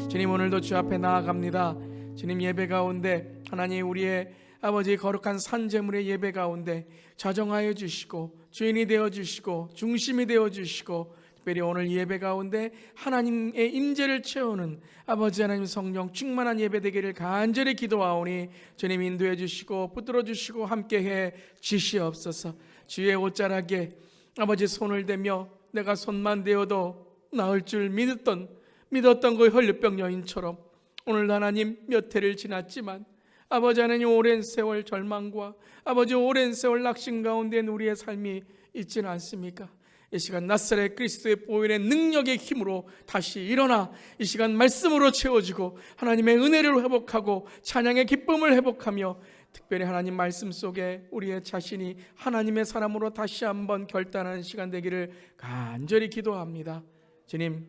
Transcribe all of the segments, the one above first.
주님, 오늘도 주 앞에 나아갑니다. 주님, 예배 가운데 하나님 우리의 아버지 거룩한 산제물의 예배 가운데 자정하여 주시고 주인이 되어주시고 중심이 되어주시고, 특별히 오늘 예배 가운데 하나님의 임재를 채우는 아버지 하나님 성령 충만한 예배 되기를 간절히 기도하오니 주님 인도해 주시고 붙들어 주시고 함께해 주시옵소서. 주의 옷자락에 아버지 손을 대며 내가 손만 대어도 나을 줄 믿었던 그 혈류병 여인처럼 오늘 하나님 몇 해를 지났지만 아버지 하나님 오랜 세월 절망과 아버지 오랜 세월 낙심 가운데 우리의 삶이 있지는 않습니까? 이 시간 나사렛 그리스도의 보혈의 능력의 힘으로 다시 일어나 이 시간 말씀으로 채워지고 하나님의 은혜를 회복하고 찬양의 기쁨을 회복하며, 특별히 하나님 말씀 속에 우리의 자신이 하나님의 사람으로 다시 한번 결단하는 시간 되기를 간절히 기도합니다. 주님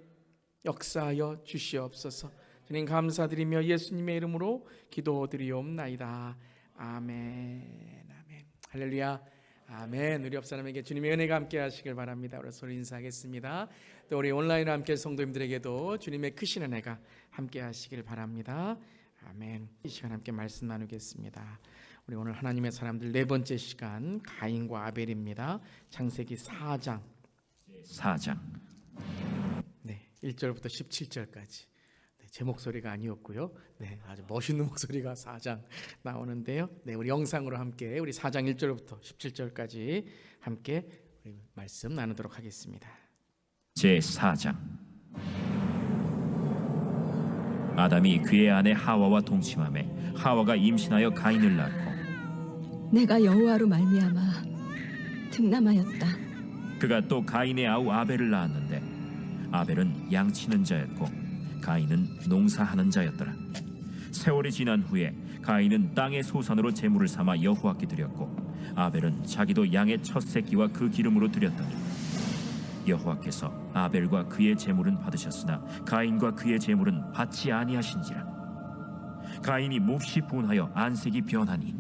역사하여 주시옵소서. 주님 감사드리며 예수님의 이름으로 기도드리옵나이다. 아멘. 아멘. 할렐루야. 아멘. 우리 옆 사람에게 주님의 은혜가 함께 하시길 바랍니다. 우리 서로 인사하겠습니다. 또 우리 온라인으로 함께 성도님들에게도 주님의 크신 은혜가 함께 하시길 바랍니다. 아멘. 이 시간 함께 말씀 나누겠습니다. 우리 오늘 하나님의 사람들 네 번째 시간, 가인과 아벨입니다. 창세기 4장. 네, 1절부터 17절까지. 제 목소리가 아니었고요. 네, 아주 멋있는 목소리가 4장 나오는데요. 네, 우리 영상으로 함께 우리 4장 1절부터 17절까지 함께 우리 말씀 나누도록 하겠습니다. 제4장. 아담이 그의 아내 하와와 동침하매 하와가 임신하여 가인을 낳고 내가 여호와로 말미암아 득남하였다. 그가 또 가인의 아우 아벨을 낳았는데 아벨은 양치는 자였고 가인은 농사하는 자였더라. 세월이 지난 후에 가인은 땅의 소산으로 제물을 삼아 여호와께 드렸고 아벨은 자기도 양의 첫 새끼와 그 기름으로 드렸더니 여호와께서 아벨과 그의 제물은 받으셨으나 가인과 그의 제물은 받지 아니하신지라. 가인이 몹시 분하여 안색이 변하니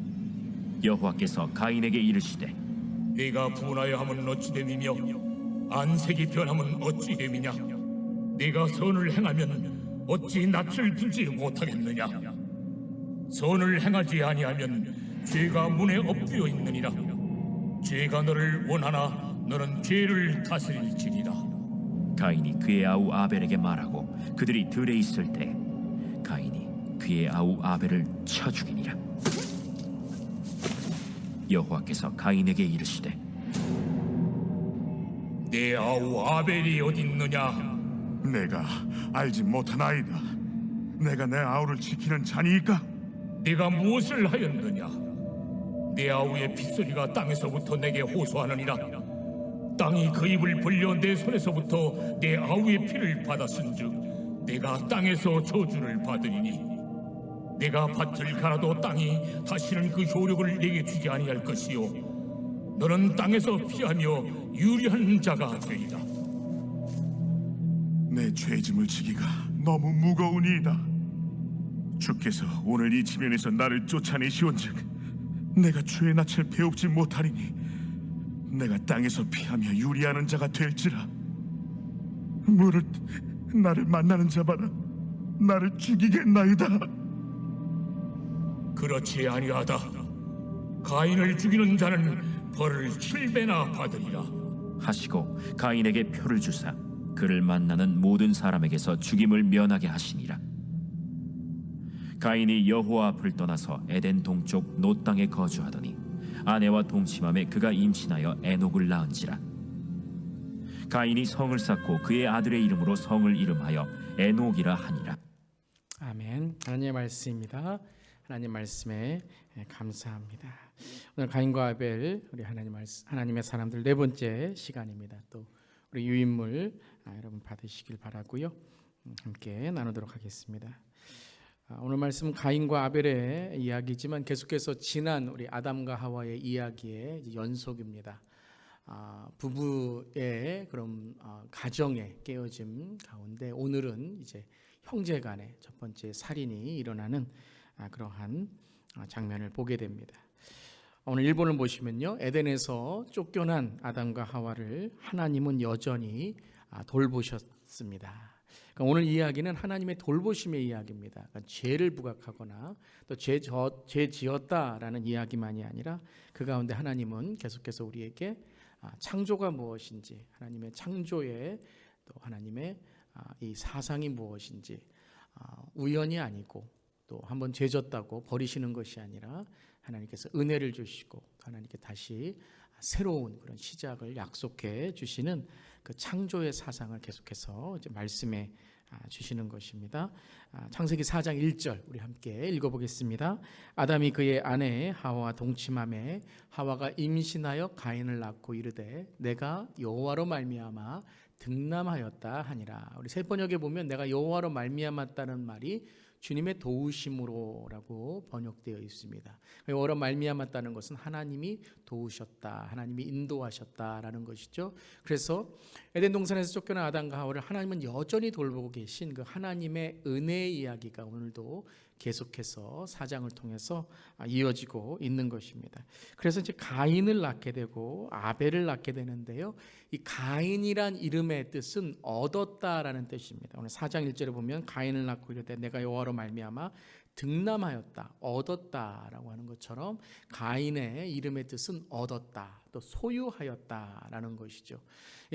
여호와께서 가인에게 이르시되 네가 분하여 함은 어찌 됨이며 안색이 변함은 어찌 됨이냐. 네가 선을 행하면 어찌 낯을 들지 못하겠느냐. 선을 행하지 아니하면 죄가 문에 엎드려 있느니라. 죄가 너를 원하나 너는 죄를 다스릴지니라. 가인이 그의 아우 아벨에게 말하고 그들이 들에 있을 때 가인이 그의 아우 아벨을 쳐 죽이니라. 여호와께서 가인에게 이르시되 네 아우 아벨이 어디 있느냐. 내가 알지 못하나이다. 내가 내 아우를 지키는 자니이까? 네가 무엇을 하였느냐. 네 아우의 핏소리가 땅에서부터 내게 호소하느니라. 땅이 그 입을 벌려 내 손에서부터 내 아우의 피를 받았은즉 내가 땅에서 저주를 받으리니 내가 밭을 갈아도 땅이 다시는 그 효력을 내게 주지 아니할 것이요 너는 땅에서 피하며 유리한 자가 되리라. 내 죄짐을 지기가 너무 무거우니이다. 주께서 오늘 이 지면에서 나를 쫓아내시온즉 내가 주의 낯을 배웁지 못하리니 내가 땅에서 피하며 유리하는 자가 될지라. 무릇 나를 만나는 자마다 나를 죽이겠나이다. 그렇지 아니하다. 가인을 죽이는 자는 벌을 7배나 받으리라. 하시고 가인에게 표를 주사 그를 만나는 모든 사람에게서 죽임을 면하게 하시니라. 가인이 여호와 앞을 떠나서 에덴 동쪽 노 땅에 거주하더니 아내와 동침함에 그가 임신하여 에녹을 낳은지라. 가인이 성을 쌓고 그의 아들의 이름으로 성을 이름하여 에녹이라 하니라. 아멘. 하나님의 말씀입니다. 하나님 말씀에 감사합니다. 오늘 가인과 아벨, 우리 하나님의 사람들 네 번째 시간입니다. 또 우리 유인물 여러분 받으시길 바라고요. 함께 나누도록 하겠습니다. 오늘 말씀 가인과 아벨의 이야기지만 계속해서 지난 우리 아담과 하와의 이야기의 연속입니다. 부부의 그런 가정의 깨어짐 가운데 오늘은 이제 형제간의 첫 번째 살인이 일어나는 그러한 장면을 보게 됩니다. 오늘 1번을 보시면요, 에덴에서 쫓겨난 아담과 하와를 하나님은 여전히 돌보셨습니다. 그러니까 오늘 이야기는 하나님의 돌보심의 이야기입니다. 그러니까 죄를 부각하거나 또 죄 지었다라는 이야기만이 아니라 그 가운데 하나님은 계속해서 우리에게 창조가 무엇인지, 하나님의 창조의 또 하나님의 이 사상이 무엇인지, 우연이 아니고 또 한번 죄 졌다고 버리시는 것이 아니라 하나님께서 은혜를 주시고 하나님께 다시 새로운 그런 시작을 약속해 주시는 그 창조의 사상을 계속해서 이제 말씀해 주시는 것입니다. 창세기 4장 1절 우리 함께 읽어보겠습니다. 아담이 그의 아내 하와와 동침하매 하와가 임신하여 가인을 낳고 이르되 내가 여호와로 말미암아 등남하였다 하니라. 우리 새 번역에 보면 내가 여호와로 말미암았다는 말이 주님의 도우심으로라고 번역되어 있습니다. 여호와로 말미암았다는 것은 하나님이 도우셨다, 하나님이 인도하셨다라는 것이죠. 그래서 에덴 동산에서 쫓겨난 아담과 하와를 하나님은 여전히 돌보고 계신 그 하나님의 은혜의 이야기가 오늘도 계속해서 사장을 통해서 이어지고 있는 것입니다. 그래서 이제 가인을 낳게 되고 아벨을 낳게 되는데요. 이 가인이란 이름의 뜻은 얻었다라는 뜻입니다. 오늘 4장 1절에 보면 가인을 낳고 이르되 내가 여호와로 말미암아 등남하였다, 얻었다라고 하는 것처럼 가인의 이름의 뜻은 얻었다, 또 소유하였다라는 것이죠.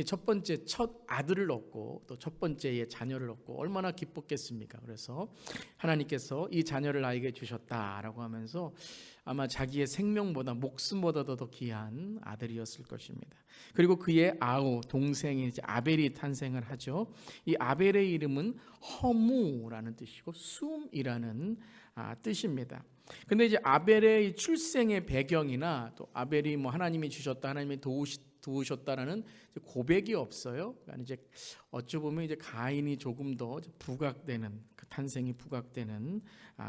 첫 번째 첫 아들을 얻고 또 첫 번째의 자녀를 얻고 얼마나 기뻤겠습니까? 그래서 하나님께서 이 자녀를 나에게 주셨다라고 하면서 아마 자기의 생명보다 목숨보다도 더 귀한 아들이었을 것입니다. 그리고 그의 아우 동생인 이제 아벨이 탄생을 하죠. 이 아벨의 이름은 허무라는 뜻이고 숨이라는 뜻입니다. 근데 이제 아벨의 출생의 배경이나 또 아벨이 뭐 하나님이 주셨다, 하나님이 도우셨다라는 고백이 없어요. 그러니까 이제 어찌 보면 이제 가인이 조금 더 부각되는, 그 탄생이 부각되는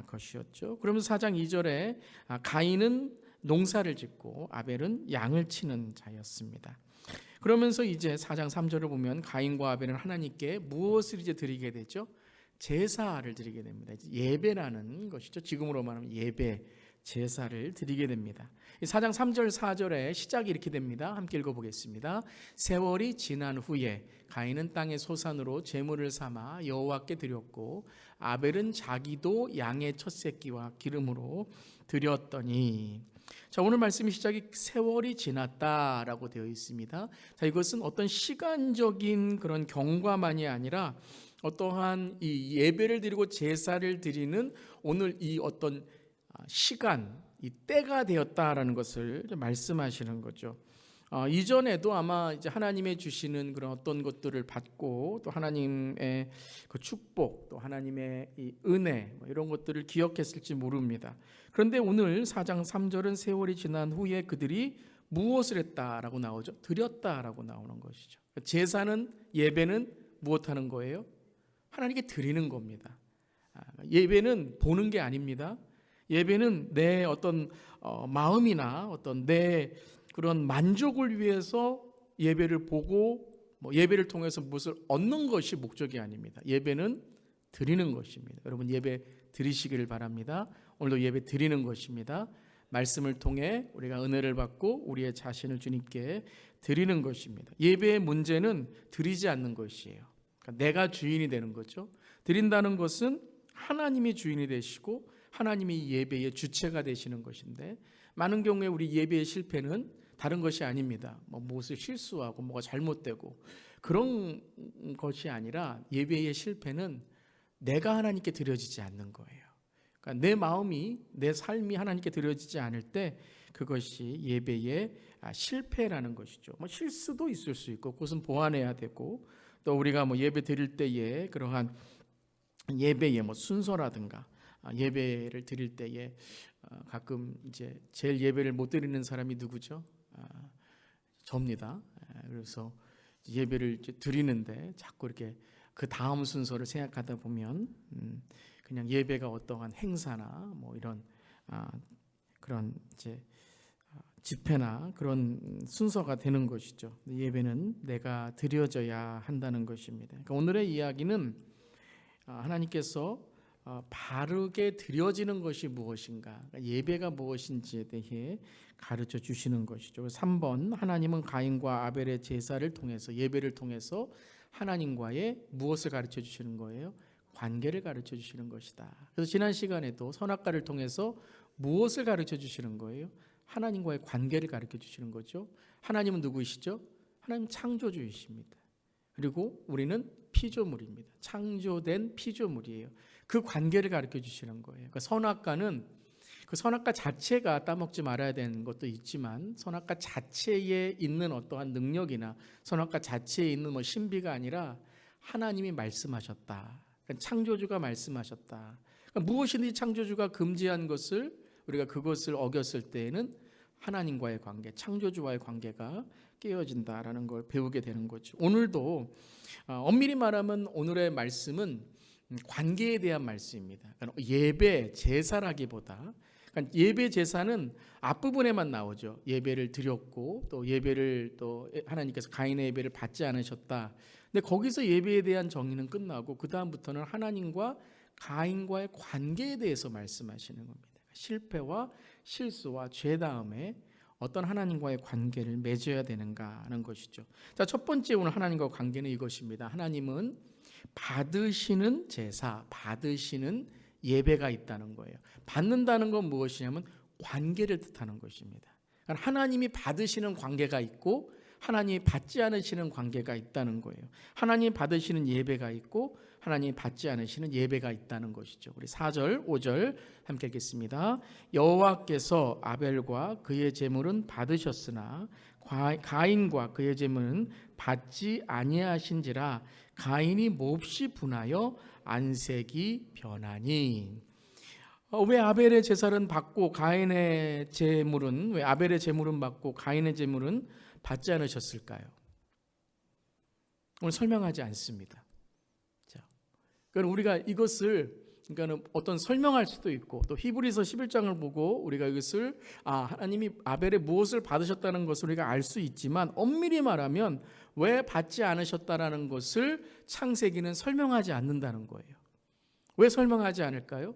것이었죠. 그러면서 4장 2절에 가인은 농사를 짓고 아벨은 양을 치는 자였습니다. 그러면서 이제 4장 3절을 보면 가인과 아벨은 하나님께 무엇을 이제 드리게 되죠? 제사를 드리게 됩니다. 예배라는 것이죠. 지금으로 말하면 예배, 제사를 드리게 됩니다. 4장 3절 4절에 시작이 이렇게 됩니다. 함께 읽어보겠습니다. 세월이 지난 후에 가인은 땅의 소산으로 제물을 삼아 여호와께 드렸고 아벨은 자기도 양의 첫 새끼와 기름으로 드렸더니. 자, 오늘 말씀의 시작이 세월이 지났다라고 되어 있습니다. 자, 이것은 어떤 시간적인 그런 경과만이 아니라 어떠한 이 예배를 드리고 제사를 드리는 오늘 이 어떤 시간, 이 때가 되었다라는 것을 말씀하시는 거죠. 이전에도 아마 이제 하나님의 주시는 그런 어떤 것들을 받고 또 하나님의 그 축복, 또 하나님의 이 은혜 이런 것들을 기억했을지 모릅니다. 그런데 오늘 4장 3절은 세월이 지난 후에 그들이 무엇을 했다라고 나오죠? 드렸다라고 나오는 것이죠. 제사는, 예배는 무엇하는 거예요? 하나님께 드리는 겁니다. 예배는 보는 게 아닙니다. 예배는 내 어떤 마음이나 어떤 내 그런 만족을 위해서 예배를 보고 예배를 통해서 무엇을 얻는 것이 목적이 아닙니다. 예배는 드리는 것입니다. 여러분 예배 드리시기를 바랍니다. 오늘도 예배 드리는 것입니다. 말씀을 통해 우리가 은혜를 받고 우리의 자신을 주님께 드리는 것입니다. 예배의 문제는 드리지 않는 것이에요. 그러니까 내가 주인이 되는 거죠. 드린다는 것은 하나님이 주인이 되시고 하나님이 예배의 주체가 되시는 것인데 많은 경우에 우리 예배의 실패는 다른 것이 아닙니다. 무엇을 실수하고 뭐가 잘못되고 그런 것이 아니라 예배의 실패는 내가 하나님께 드려지지 않는 거예요. 그러니까 내 마음이, 내 삶이 하나님께 드려지지 않을 때 그것이 예배의 실패라는 것이죠. 실수도 있을 수 있고 그것은 보완해야 되고 또 우리가 예배 드릴 때에 그러한 예배의 순서라든가 예배를 드릴 때에 가끔 이제 제일 예배를 못 드리는 사람이 누구죠? 접니다. 그래서 예배를 이제 드리는데 자꾸 이렇게 그 다음 순서를 생각하다 보면 그냥 예배가 어떠한 행사나 이런 그런 이제 집회나 그런 순서가 되는 것이죠. 예배는 내가 드려져야 한다는 것입니다. 그러니까 오늘의 이야기는 하나님께서 바르게 드려지는 것이 무엇인가, 예배가 무엇인지에 대해 가르쳐 주시는 것이죠. 3번 하나님은 가인과 아벨의 제사를 통해서 예배를 통해서 하나님과의 무엇을 가르쳐 주시는 거예요? 관계를 가르쳐 주시는 것이다. 그래서 지난 시간에도 선악과를 통해서 무엇을 가르쳐 주시는 거예요? 하나님과의 관계를 가르쳐 주시는 거죠. 하나님은 누구이시죠? 하나님 창조주이십니다. 그리고 우리는 피조물입니다. 창조된 피조물이에요. 그 관계를 가르쳐 주시는 거예요. 그러니까 선악과는 그 선악과 자체가 따먹지 말아야 되는 것도 있지만 선악과 자체에 있는 어떠한 능력이나 선악과 자체에 있는 뭐 신비가 아니라 하나님이 말씀하셨다. 그러니까 창조주가 말씀하셨다. 그러니까 무엇이든지 창조주가 금지한 것을 우리가 그것을 어겼을 때에는 하나님과의 관계, 창조주와의 관계가 깨어진다라는 걸 배우게 되는 거죠. 오늘도 엄밀히 말하면 오늘의 말씀은 관계에 대한 말씀입니다. 그러니까 예배, 제사라기보다 그러니까 예배 제사는 앞부분에만 나오죠. 예배를 드렸고 또 예배를 또 하나님께서 가인의 예배를 받지 않으셨다. 근데 거기서 예배에 대한 정의는 끝나고 그 다음부터는 하나님과 가인과의 관계에 대해서 말씀하시는 겁니다. 실패와 실수와 죄 다음에 어떤 하나님과의 관계를 맺어야 되는가 하는 것이죠. 자, 첫 번째 오늘 하나님과 관계는 이것입니다. 하나님은 받으시는 제사, 받으시는 예배가 있다는 거예요. 받는다는 건 무엇이냐면 관계를 뜻하는 것입니다. 그러니까 하나님이 받으시는 관계가 있고 하나님이 받지 않으시는 관계가 있다는 거예요. 하나님이 받으시는 예배가 있고 하나님이 받지 않으시는 예배가 있다는 것이죠. 우리 4절, 5절 함께 읽겠습니다. 여호와께서 아벨과 그의 제물은 받으셨으나 가인과 그의 제물은 받지 아니하신지라 가인이 몹시 분하여 안색이 변하니. 왜 아벨의 제사는 받고 가인의 제물은 왜 아벨의 제물은 받고 가인의 제물은 받지 않으셨을까요? 오늘 설명하지 않습니다. 자, 그러니까 우리가 이것을 그러니까 어떤 설명할 수도 있고 또 히브리서 11장을 보고 우리가 이것을 하나님이 아벨의 무엇을 받으셨다는 것을 우리가 알 수 있지만 엄밀히 말하면 왜 받지 않으셨다라는 것을 창세기는 설명하지 않는다는 거예요. 왜 설명하지 않을까요?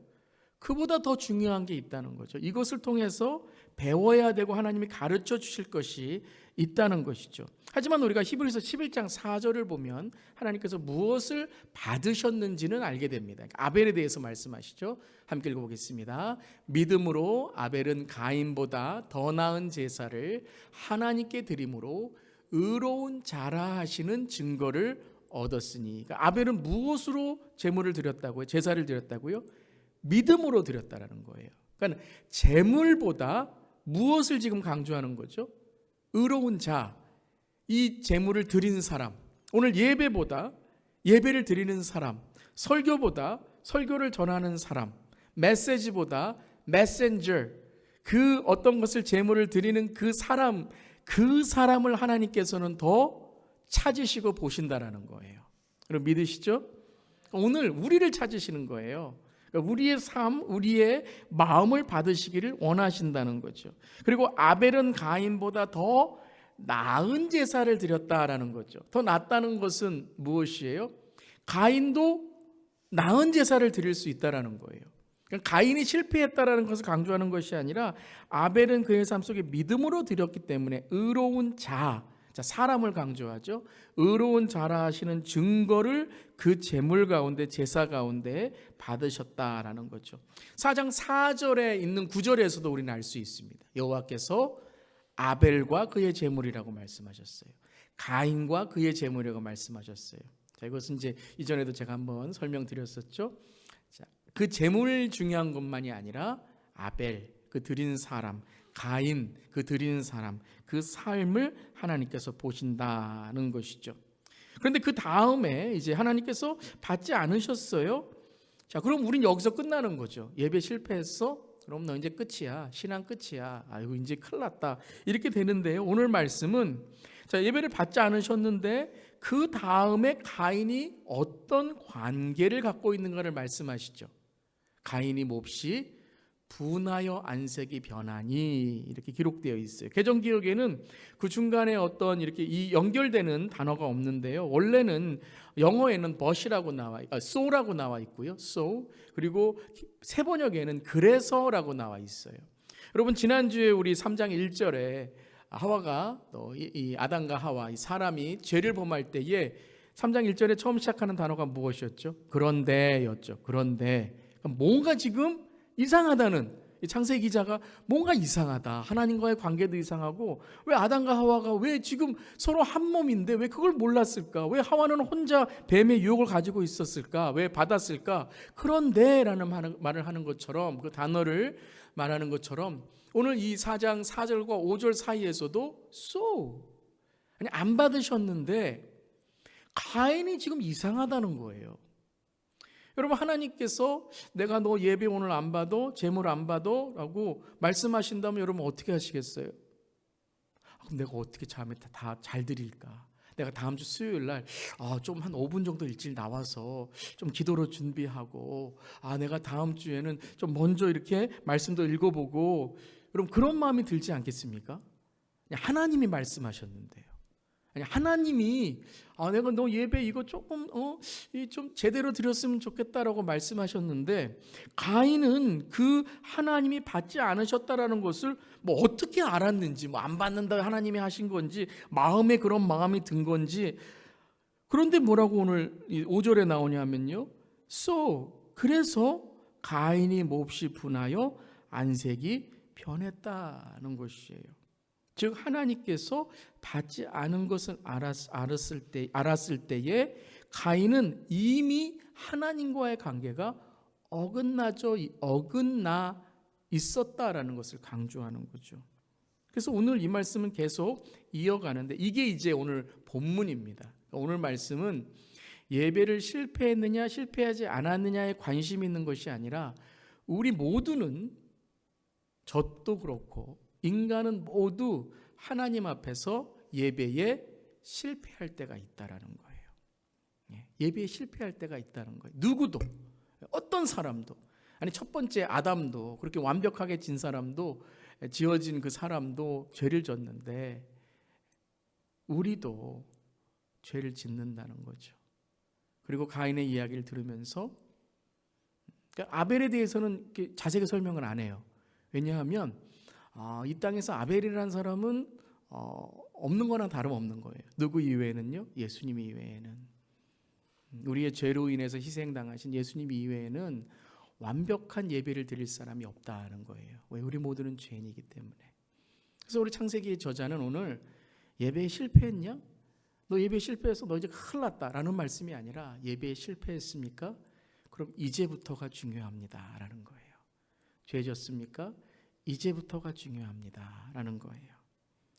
그보다 더 중요한 게 있다는 거죠. 이것을 통해서 배워야 되고 하나님이 가르쳐 주실 것이 있다는 것이죠. 하지만 우리가 히브리서 11장 4절을 보면 하나님께서 무엇을 받으셨는지는 알게 됩니다. 아벨에 대해서 말씀하시죠. 함께 읽어보겠습니다. 믿음으로 아벨은 가인보다 더 나은 제사를 하나님께 드림으로 의로운 자라 하시는 증거를 얻었으니. 그러니까 아벨은 무엇으로 제물을 드렸다고요? 제사를 드렸다고요? 믿음으로 드렸다라는 거예요. 그러니까 제물보다 무엇을 지금 강조하는 거죠? 의로운 자, 이 제물을 드린 사람. 오늘 예배보다 예배를 드리는 사람, 설교보다 설교를 전하는 사람, 메시지보다 메신저, 그 어떤 것을 제물을 드리는 그 사람을 하나님께서는 더 찾으시고 보신다라는 거예요. 여러분 믿으시죠? 오늘 우리를 찾으시는 거예요. 우리의 삶, 우리의 마음을 받으시기를 원하신다는 거죠. 그리고 아벨은 가인보다 더 나은 제사를 드렸다라는 거죠. 더 낫다는 것은 무엇이에요? 가인도 나은 제사를 드릴 수 있다라는 거예요. 그러니까 가인이 실패했다라는 것을 강조하는 것이 아니라 아벨은 그의 삶 속에 믿음으로 드렸기 때문에 의로운 자, 사람을 강조하죠. 의로운 자라 하시는 증거를 그 제물 가운데 제사 가운데 받으셨다라는 거죠. 4장 4절에 있는 9절에서도 우리는 알 수 있습니다. 여호와께서 아벨과 그의 제물이라고 말씀하셨어요. 가인과 그의 제물이라고 말씀하셨어요. 자, 이것은 이제 이전에도 제가 한번 설명드렸었죠. 자, 그 제물 중요한 것만이 아니라 아벨, 그 드린 사람, 가인, 그 드리는 사람, 그 삶을 하나님께서 보신다는 것이죠. 그런데 그 다음에 이제 하나님께서 받지 않으셨어요. 자, 그럼 우린 여기서 끝나는 거죠. 예배 실패했어? 그럼 너 이제 끝이야. 신앙 끝이야. 아이고 이제 큰일 났다. 이렇게 되는데요. 오늘 말씀은 자, 예배를 받지 않으셨는데 그 다음에 가인이 어떤 관계를 갖고 있는가를 말씀하시죠. 가인이 몹시 분하여 안색이 변하니 이렇게 기록되어 있어요. 개정 기억에는 그 중간에 어떤 이렇게 이 연결되는 단어가 없는데요. 원래는 영어에는 but이라고 so라고 나와 있고요. so 그리고 새 번역에는 그래서라고 나와 있어요. 여러분 지난주에 우리 3장 1절에 하와가 이 아담과 하와 이 사람이 죄를 범할 때에 3장 1절에 처음 시작하는 단어가 무엇이었죠? 그런데였죠. 그런데 뭔가 지금 이상하다는, 이 창세기 기자가 뭔가 이상하다, 하나님과의 관계도 이상하고, 왜 아담과 하와가 왜 지금 서로 한 몸인데 왜 그걸 몰랐을까? 왜 하와는 혼자 뱀의 유혹을 가지고 있었을까? 왜 받았을까? 그런데 라는 말을 하는 것처럼, 그 단어를 말하는 것처럼 오늘 이 4장 4절과 5절 사이에서도 아니 안 받으셨는데 가인이 지금 이상하다는 거예요. 여러분, 하나님께서 내가 너 예배 오늘 안 받아, 재물 안 받아 라고 말씀하신다면 여러분 어떻게 하시겠어요? 그럼 내가 어떻게 자매 다 잘 드릴까? 내가 다음 주 수요일 날 좀 한 5분 정도 일찍 나와서 좀 기도로 준비하고, 내가 다음 주에는 좀 먼저 이렇게 말씀도 읽어보고, 여러분 그런 마음이 들지 않겠습니까? 하나님이 말씀하셨는데요. 아니, 하나님이 내가 너 예배 이거 조금 좀 제대로 드렸으면 좋겠다라고 말씀하셨는데, 가인은 그 하나님이 받지 않으셨다라는 것을 뭐 어떻게 알았는지, 뭐 안 받는다 하나님이 하신 건지, 마음에 그런 마음이 든 건지. 그런데 뭐라고 오늘 5절에 나오냐면요, 그래서 가인이 몹시 분하여 안색이 변했다는 것이에요. 즉 하나님께서 받지 않은 것을 알았을 때에 가인은 이미 하나님과의 관계가 어긋나 있었다라는 것을 강조하는 거죠. 그래서 오늘 이 말씀은 계속 이어가는데, 이게 이제 오늘 본문입니다. 오늘 말씀은 예배를 실패했느냐 실패하지 않았느냐에 관심이 있는 것이 아니라, 우리 모두는, 저도 그렇고 인간은 모두 하나님 앞에서 예배에 실패할 때가 있다라는 거예요. 예배에 실패할 때가 있다는 거예요. 누구도, 어떤 사람도, 아니 첫 번째 아담도, 그렇게 완벽하게 진 사람도, 지어진 그 사람도 죄를 졌는데 우리도 죄를 짓는다는 거죠. 그리고 가인의 이야기를 들으면서, 그러니까 아벨에 대해서는 자세히 설명을 안 해요. 왜냐하면 이 땅에서 아벨이라는 사람은 없는 거나 다름없는 거예요. 누구 이외에는요? 예수님 이외에는, 우리의 죄로 인해서 희생당하신 예수님 이외에는 완벽한 예배를 드릴 사람이 없다는 거예요. 왜? 우리 모두는 죄인이기 때문에. 그래서 우리 창세기의 저자는 오늘 예배에 실패했냐? 너 예배에 실패해서 너 이제 큰일 났다라는 말씀이 아니라, 예배에 실패했습니까? 그럼 이제부터가 중요합니다 라는 거예요. 죄 졌습니까? 이제부터가 중요합니다 라는 거예요.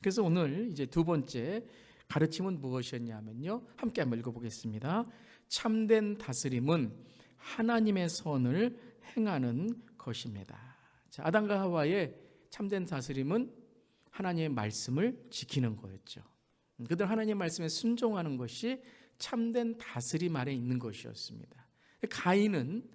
그래서 오늘 이제 두 번째 가르침은 무엇이었냐면요, 함께 한번 읽어보겠습니다. 참된 다스림은 하나님의 선을 행하는 것입니다. 자, 아담과 하와의 참된 다스림은 하나님의 말씀을 지키는 거였죠. 그들 하나님의 말씀에 순종하는 것이 참된 다스림 아래 있는 것이었습니다. 가인은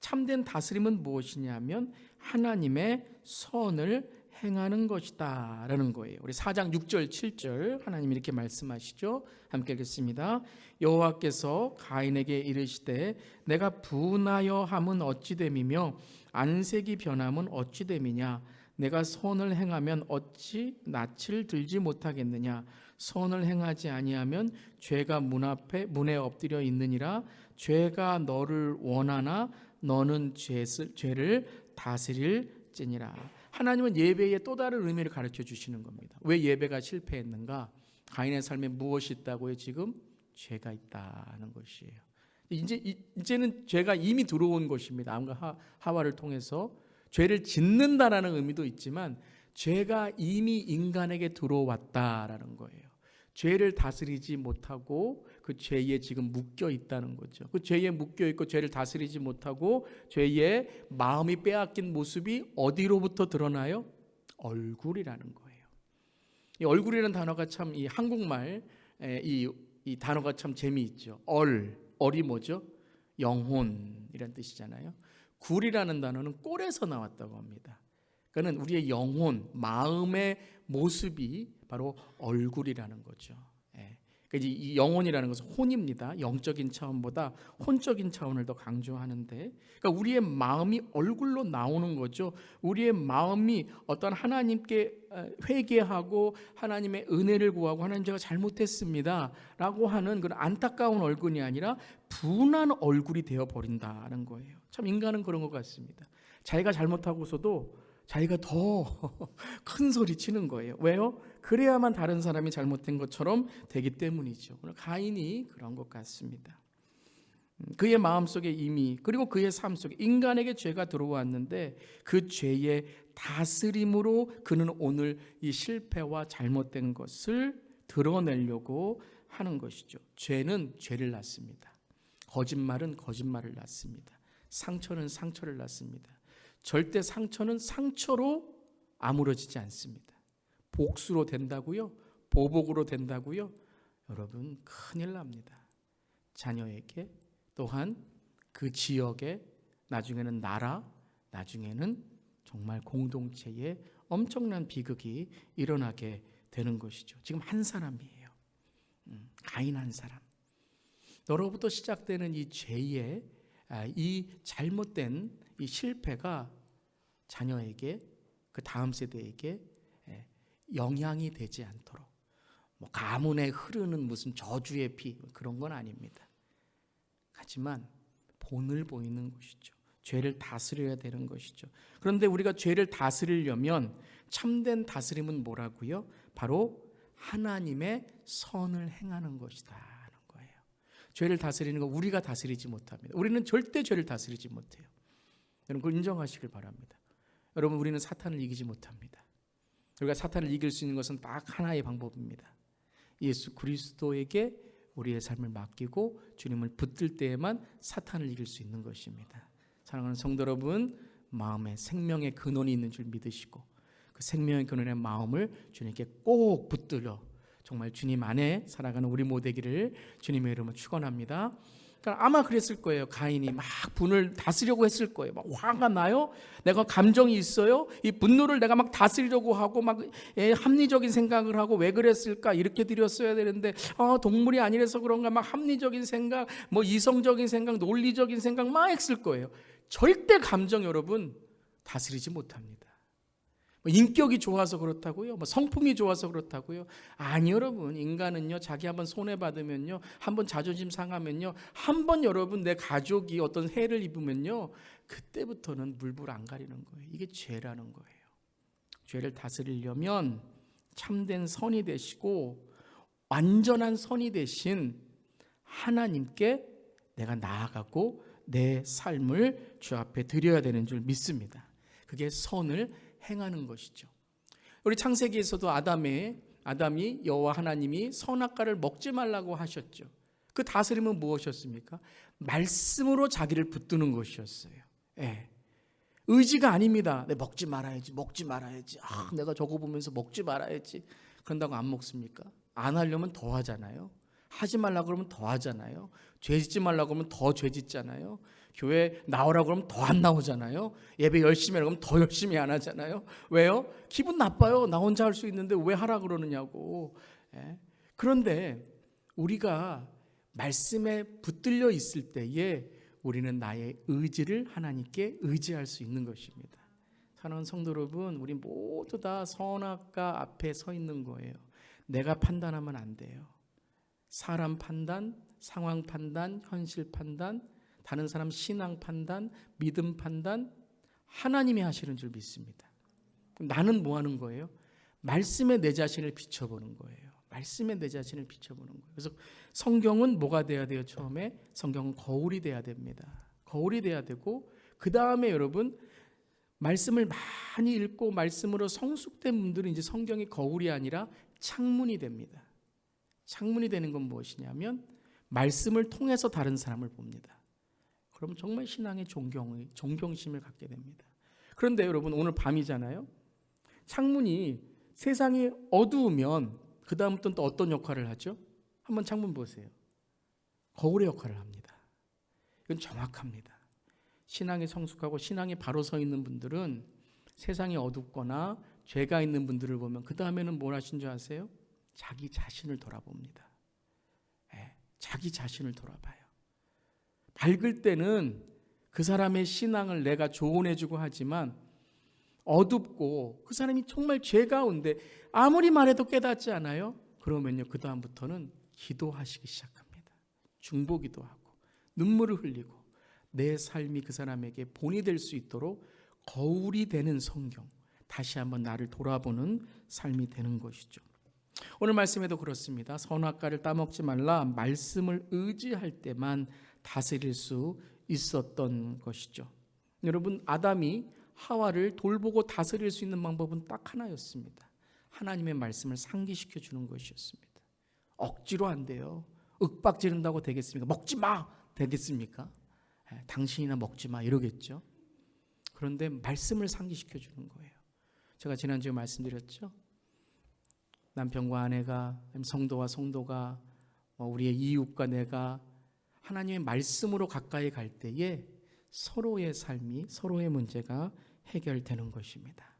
참된 다스림은 무엇이냐면 하나님의 선을 행하는 것이다 라는 거예요. 우리 4장 6절 7절 하나님이 이렇게 말씀하시죠. 함께 읽겠습니다. 여호와께서 가인에게 이르시되 내가 분하여 함은 어찌 됨이며 안색이 변함은 어찌 됨이냐. 내가 선을 행하면 어찌 낯을 들지 못하겠느냐. 선을 행하지 아니하면 죄가 문에 엎드려 있느니라. 죄가 너를 원하나 너는 죄를 다스릴지니라. 하나님은 예배의 또 다른 의미를 가르쳐 주시는 겁니다. 왜 예배가 실패했는가? 가인의 삶에 무엇이 있다고요? 지금 죄가 있다는 것이에요. 이제는 죄가 이미 들어온 것입니다. 아담과 하와를 통해서 죄를 짓는다라는 의미도 있지만, 죄가 이미 인간에게 들어왔다라는 거예요. 죄를 다스리지 못하고 그 죄에 지금 묶여 있다는 거죠. 그 죄에 묶여 있고 죄를 다스리지 못하고 죄에 마음이 빼앗긴 모습이 어디로부터 드러나요? 얼굴이라는 거예요. 이 얼굴이라는 단어가 참, 이 한국말 이 단어가 참 재미있죠. 얼이 뭐죠? 영혼이란 뜻이잖아요. 굴이라는 단어는 꼴에서 나왔다고 합니다. 그러니까 우리의 영혼, 마음의 모습이 바로 얼굴이라는 거죠. 그러니까 이 영혼이라는 것은 혼입니다. 영적인 차원보다 혼적인 차원을 더 강조하는데, 그러니까 우리의 마음이 얼굴로 나오는 거죠. 우리의 마음이 어떤 하나님께 회개하고 하나님의 은혜를 구하고 하나님 제가 잘못했습니다 라고 하는 그런 안타까운 얼굴이 아니라 분한 얼굴이 되어버린다는 거예요. 참 인간은 그런 것 같습니다. 자기가 잘못하고서도 자기가 더 큰 소리 치는 거예요. 왜요? 그래야만 다른 사람이 잘못된 것처럼 되기 때문이죠. 가인이 그런 것 같습니다. 그의 마음속에 이미, 그리고 그의 삶 속에 인간에게 죄가 들어왔는데 그 죄의 다스림으로 그는 오늘 이 실패와 잘못된 것을 드러내려고 하는 것이죠. 죄는 죄를 낳습니다. 거짓말은 거짓말을 낳습니다. 상처는 상처를 낳습니다. 절대 상처는 상처로 아물어지지 않습니다. 복수로 된다고요? 보복으로 된다고요? 여러분 큰일 납니다. 자녀에게, 또한 그 지역에, 나중에는 나라, 나중에는 정말 공동체에 엄청난 비극이 일어나게 되는 것이죠. 지금 한 사람이에요. 가인 한 사람. 너로부터 시작되는 이 죄의 이 잘못된 이 실패가 자녀에게, 그 다음 세대에게 영향이 되지 않도록, 뭐 가문에 흐르는 무슨 저주의 피 그런 건 아닙니다. 하지만 본을 보이는 것이죠. 죄를 다스려야 되는 것이죠. 그런데 우리가 죄를 다스리려면 참된 다스림은 뭐라고요? 바로 하나님의 선을 행하는 것이다 하는 거예요. 죄를 다스리는 거 우리가 다스리지 못합니다. 우리는 절대 죄를 다스리지 못해요. 여러분 그걸 인정하시길 바랍니다. 여러분 우리는 사탄을 이기지 못합니다. 우리가 사탄을 이길 수 있는 것은 딱 하나의 방법입니다. 예수 그리스도에게 우리의 삶을 맡기고 주님을 붙들 때에만 사탄을 이길 수 있는 것입니다. 사랑하는 성도 여러분, 마음에 생명의 근원이 있는 줄 믿으시고 그 생명의 근원의 마음을 주님께 꼭 붙들어 정말 주님 안에 살아가는 우리 모두기를 주님의 이름으로 축원합니다. 그러니까 아마 그랬을 거예요. 가인이 막 분을 다스리려고 했을 거예요. 막 화가 나요. 내가 감정이 있어요. 이 분노를 내가 막 다스리려고 하고 막 합리적인 생각을 하고 왜 그랬을까 이렇게 드렸어야 되는데 동물이 아니라서 그런가 막 합리적인 생각, 뭐 이성적인 생각, 논리적인 생각 막 했을 거예요. 절대 감정 여러분 다스리지 못합니다. 인격이 좋아서 그렇다고요? 성품이 좋아서 그렇다고요? 아니 여러분, 인간은요 자기 한번 손해받으면요, 한번 자존심 상하면요, 한번 여러분 내 가족이 어떤 해를 입으면요, 그때부터는 물불 안 가리는 거예요. 이게 죄라는 거예요. 죄를 다스리려면 참된 선이 되시고 완전한 선이 되신 하나님께 내가 나아가고 내 삶을 주 앞에 드려야 되는 줄 믿습니다. 그게 선을 행하는 것이죠. 우리 창세기에서도 아담이 여호와 하나님이 선악과를 먹지 말라고 하셨죠. 그 다스림은 무엇이었습니까? 말씀으로 자기를 붙드는 것이었어요. 의지가 아닙니다. 먹지 말아야지. 내가 저거 보면서 먹지 말아야지. 그런다고 안 먹습니까? 안 하려면 더 하잖아요. 하지 말라고 그러면 더 하잖아요. 죄 짓지 말라고 그러면 더 죄 짓잖아요. 교회 나오라고 그러면 더 안 나오잖아요. 예배 열심히 하라고 그러면 더 열심히 안 하잖아요. 왜요? 기분 나빠요. 나 혼자 할 수 있는데 왜 하라 그러느냐고. 그런데 우리가 말씀에 붙들려 있을 때에 우리는 나의 의지를 하나님께 의지할 수 있는 것입니다. 사랑하는 성도 여러분, 우리 모두 다 선악과 앞에 서 있는 거예요. 내가 판단하면 안 돼요. 사람 판단, 상황 판단, 현실 판단, 다른 사람 신앙 판단, 믿음 판단, 하나님이 하시는 줄 믿습니다. 그럼 나는 뭐 하는 거예요? 말씀에 내 자신을 비춰보는 거예요. 말씀에 내 자신을 비춰보는 거예요. 그래서 성경은 뭐가 돼야 돼요? 처음에 성경은 거울이 돼야 됩니다. 거울이 돼야 되고, 그 다음에 여러분 말씀을 많이 읽고 말씀으로 성숙된 분들은 이제 성경이 거울이 아니라 창문이 됩니다. 창문이 되는 건 무엇이냐면 말씀을 통해서 다른 사람을 봅니다. 그럼 정말 신앙의 존경심을 갖게 됩니다. 그런데 여러분 오늘 밤이잖아요. 창문이 세상이 어두우면 그 다음부터는 또 어떤 역할을 하죠? 한번 창문 보세요. 거울의 역할을 합니다. 이건 정확합니다. 신앙이 성숙하고 신앙이 바로 서 있는 분들은 세상이 어둡거나 죄가 있는 분들을 보면 그 다음에는 뭘 하신 줄 아세요? 자기 자신을 돌아봅니다. 자기 자신을 돌아봐요. 밝을 때는 그 사람의 신앙을 내가 조언해주고 하지만 어둡고 그 사람이 정말 죄 가운데 아무리 말해도 깨닫지 않아요? 그러면요, 그 다음부터는 기도하시기 시작합니다. 중보기도 하고 눈물을 흘리고 내 삶이 그 사람에게 본이 될 수 있도록 거울이 되는 성경, 다시 한번 나를 돌아보는 삶이 되는 것이죠. 오늘 말씀에도 그렇습니다. 선악과를 따먹지 말라, 말씀을 의지할 때만 다스릴 수 있었던 것이죠. 여러분, 아담이 하와를 돌보고 다스릴 수 있는 방법은 딱 하나였습니다. 하나님의 말씀을 상기시켜 주는 것이었습니다. 억지로 안 돼요. 윽박 지른다고 되겠습니까? 먹지 마! 되겠습니까? 당신이나 먹지 마 이러겠죠. 그런데 말씀을 상기시켜 주는 거예요. 제가 지난주에 말씀드렸죠. 남편과 아내가, 성도와 성도가, 우리의 이웃과 내가 하나님의 말씀으로 가까이 갈 때에 서로의 삶이, 서로의 문제가 해결되는 것입니다.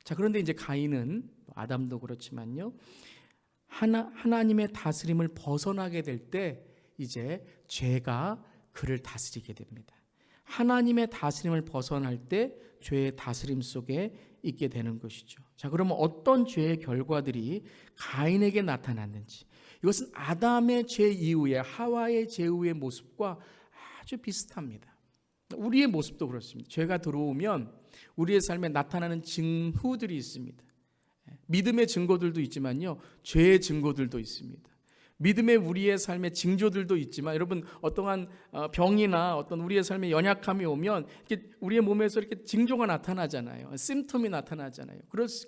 자, 그런데 이제 가인은, 아담도 그렇지만요, 하나님의 다스림을 벗어나게 될 때 이제 죄가 그를 다스리게 됩니다. 하나님의 다스림을 벗어날 때 죄의 다스림 속에 있게 되는 것이죠. 자, 그러면 어떤 죄의 결과들이 가인에게 나타났는지, 이것은 아담의 죄 이후에 하와의 죄 이후의 모습과 아주 비슷합니다. 우리의 모습도 그렇습니다. 죄가 들어오면 우리의 삶에 나타나는 증후들이 있습니다. 믿음의 증거들도 있지만요, 죄의 증거들도 있습니다. 믿음의 우리의 삶의 징조들도 있지만, 여러분, 어떠한 병이나 어떤 우리의 삶의 연약함이 오면 이렇게 우리의 몸에서 이렇게 징조가 나타나잖아요. 심텀이 나타나잖아요.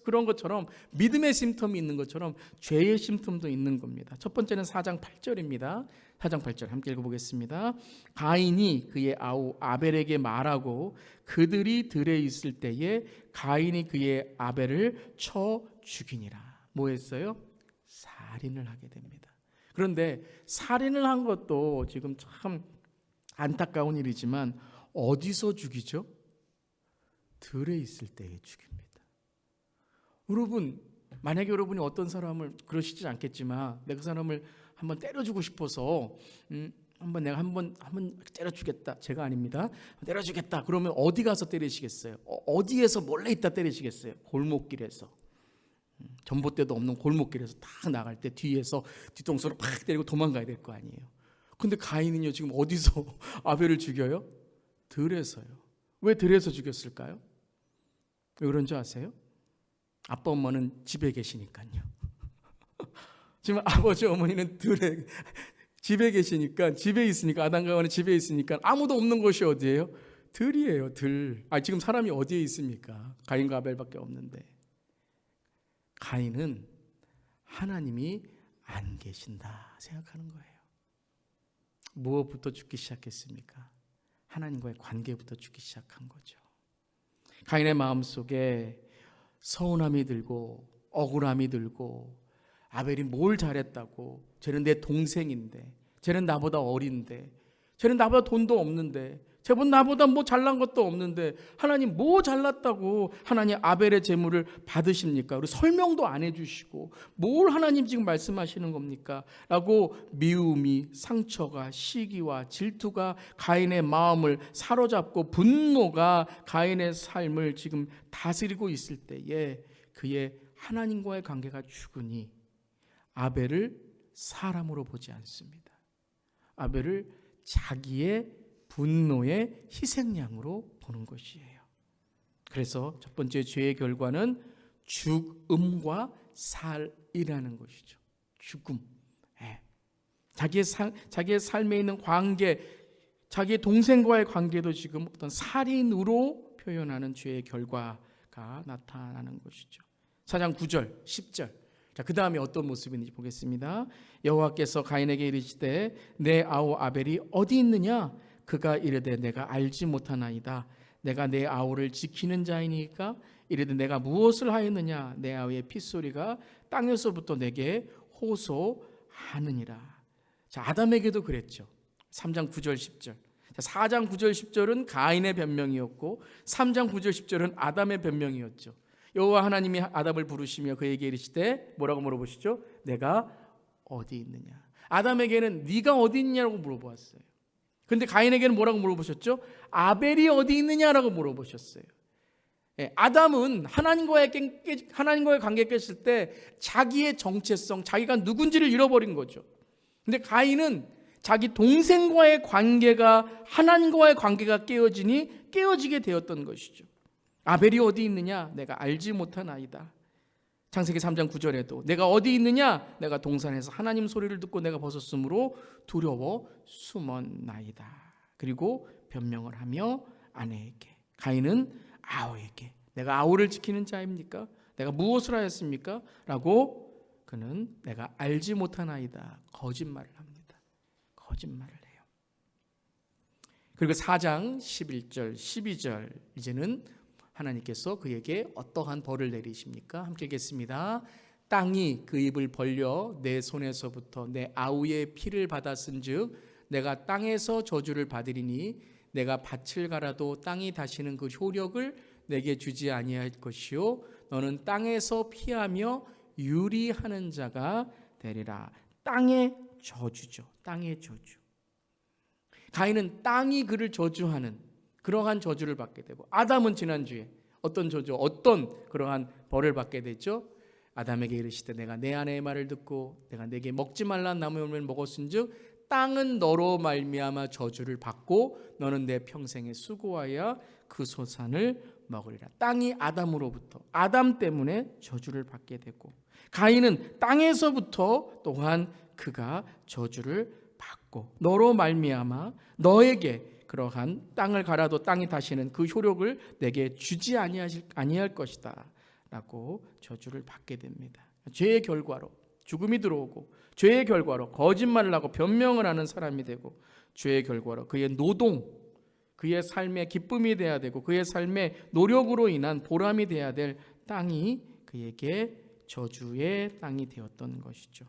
그런 것처럼 믿음의 심텀이 있는 것처럼 죄의 심텀도 있는 겁니다. 첫 번째는 4장 8절입니다. 4장 8절 함께 읽어보겠습니다. 가인이 그의 아우 아벨에게 말하고 그들이 들에 있을 때에 가인이 그의 아벨을 쳐 죽이니라. 뭐 했어요? 살인을 하게 됩니다. 그런데 살인을 한 것도 지금 참 안타까운 일이지만 어디서 죽이죠? 들에 있을 때에 죽입니다. 여러분, 만약에 여러분이 어떤 사람을, 그러시지 않겠지만 내가 그 사람을 한번 때려주고 싶어서 내가 한번 때려주겠다. 제가 아닙니다. 때려주겠다. 그러면 어디 가서 때리시겠어요? 어디에서 몰래 있다 때리시겠어요? 골목길에서. 전봇대도 없는 골목길에서 딱 나갈 때 뒤에서 뒤통수로 팍 때리고 도망가야 될 거 아니에요. 근데 가인은요, 지금 어디서 아벨을 죽여요? 들에서요. 왜 들에서 죽였을까요? 왜 그런 줄 아세요? 아빠 엄마는 집에 계시니까요. 지금 아버지 어머니는 들에 집에 계시니까, 집에 있으니까, 아담과 하와는 집에 있으니까 아무도 없는 곳이 어디예요? 들이에요. 들. 지금 사람이 어디에 있습니까? 가인과 아벨밖에 없는데. 가인은 하나님이 안 계신다 생각하는 거예요. 무엇부터 죽기 시작했습니까? 하나님과의 관계부터 죽기 시작한 거죠. 가인의 마음속에 서운함이 들고 억울함이 들고, 아벨이 뭘 잘했다고, 쟤는 내 동생인데, 쟤는 나보다 어린데, 쟤는 나보다 돈도 없는데, 쟤는 나보다 뭐 잘난 것도 없는데 하나님 뭐 잘났다고 하나님 아벨의 제물을 받으십니까? 그리고 설명도 안 해주시고 뭘 하나님 지금 말씀하시는 겁니까? 라고 미움이, 상처가, 시기와 질투가 가인의 마음을 사로잡고 분노가 가인의 삶을 지금 다스리고 있을 때에 그의 하나님과의 관계가 죽으니 아벨을 사람으로 보지 않습니다. 아벨을 자기의 분노의 희생양으로 보는 것이에요. 그래서 첫 번째 죄의 결과는 죽음과 살이라는 것이죠. 죽음. 자기의 삶에 있는 관계, 자기의 동생과의 관계도 지금 어떤 살인으로 표현하는 죄의 결과가 나타나는 것이죠. 4장 9절, 10절. 자, 그 다음에 어떤 모습인지 보겠습니다. 여호와께서 가인에게 이르시되 내 아우 아벨이 어디 있느냐? 그가 이르되 내가 알지 못하나이다. 내가 내 아우를 지키는 자이니까. 이르되 내가 무엇을 하였느냐? 내 아우의 핏소리가 땅에서부터 내게 호소하느니라. 자, 아담에게도 그랬죠. 3장 9절 10절. 4장 9절 10절은 가인의 변명이었고 3장 9절 10절은 아담의 변명이었죠. 여호와 하나님이 아담을 부르시며 그에게 이르시되 뭐라고 물어보시죠? 내가 어디 있느냐? 아담에게는 네가 어디 있냐고 물어보았어요. 근데 가인에게는 뭐라고 물어보셨죠? 아벨이 어디 있느냐라고 물어보셨어요. 아담은 하나님과의 관계에 깼을 때 자기의 정체성, 자기가 누군지를 잃어버린 거죠. 근데 가인은 자기 동생과의 관계가, 하나님과의 관계가 깨어지게 되었던 것이죠. 아벨이 어디 있느냐? 내가 알지 못하나이다. 창세기 3장 9절에도 내가 어디 있느냐? 내가 동산에서 하나님 소리를 듣고 내가 벗었으므로 두려워 숨었나이다. 그리고 변명을 하며 아내에게, 가인은 아우에게, 내가 아우를 지키는 자입니까? 내가 무엇을 하였습니까? 라고 그는 내가 알지 못하나이다. 거짓말을 합니다. 거짓말을 해요. 그리고 4장 11절 12절 이제는 하나님께서 그에게 어떠한 벌을 내리십니까? 함께 읽겠습니다. 땅이 그 입을 벌려 내 손에서부터 내 아우의 피를 받았은즉 내가 땅에서 저주를 받으리니 내가 밭을 갈아도 땅이 다시는 그 효력을 내게 주지 아니할 것이요 너는 땅에서 피하며 유리하는 자가 되리라. 땅의 저주죠. 땅의 저주. 가인은 땅이 그를 저주하는 그러한 저주를 받게 되고, 아담은 지난주에 어떤 저주, 어떤 그러한 벌을 받게 됐죠? 아담에게 이르시되 내가 내 아내의 말을 듣고 내가 내게 먹지 말라 나무의 열매를 먹었은즉 땅은 너로 말미암아 저주를 받고 너는 내 평생에 수고하여 그 소산을 먹으리라. 땅이 아담으로부터, 아담 때문에 저주를 받게 되고, 가인은 땅에서부터 또한 그가 저주를 받고 너로 말미암아 너에게 그러한 땅을 갈아도 땅이 다시는 그 효력을 내게 주지 아니할 것이다 라고 저주를 받게 됩니다. 죄의 결과로 죽음이 들어오고, 죄의 결과로 거짓말을 하고 변명을 하는 사람이 되고, 죄의 결과로 그의 노동, 그의 삶의 기쁨이 돼야 되고 그의 삶의 노력으로 인한 보람이 돼야 될 땅이 그에게 저주의 땅이 되었던 것이죠.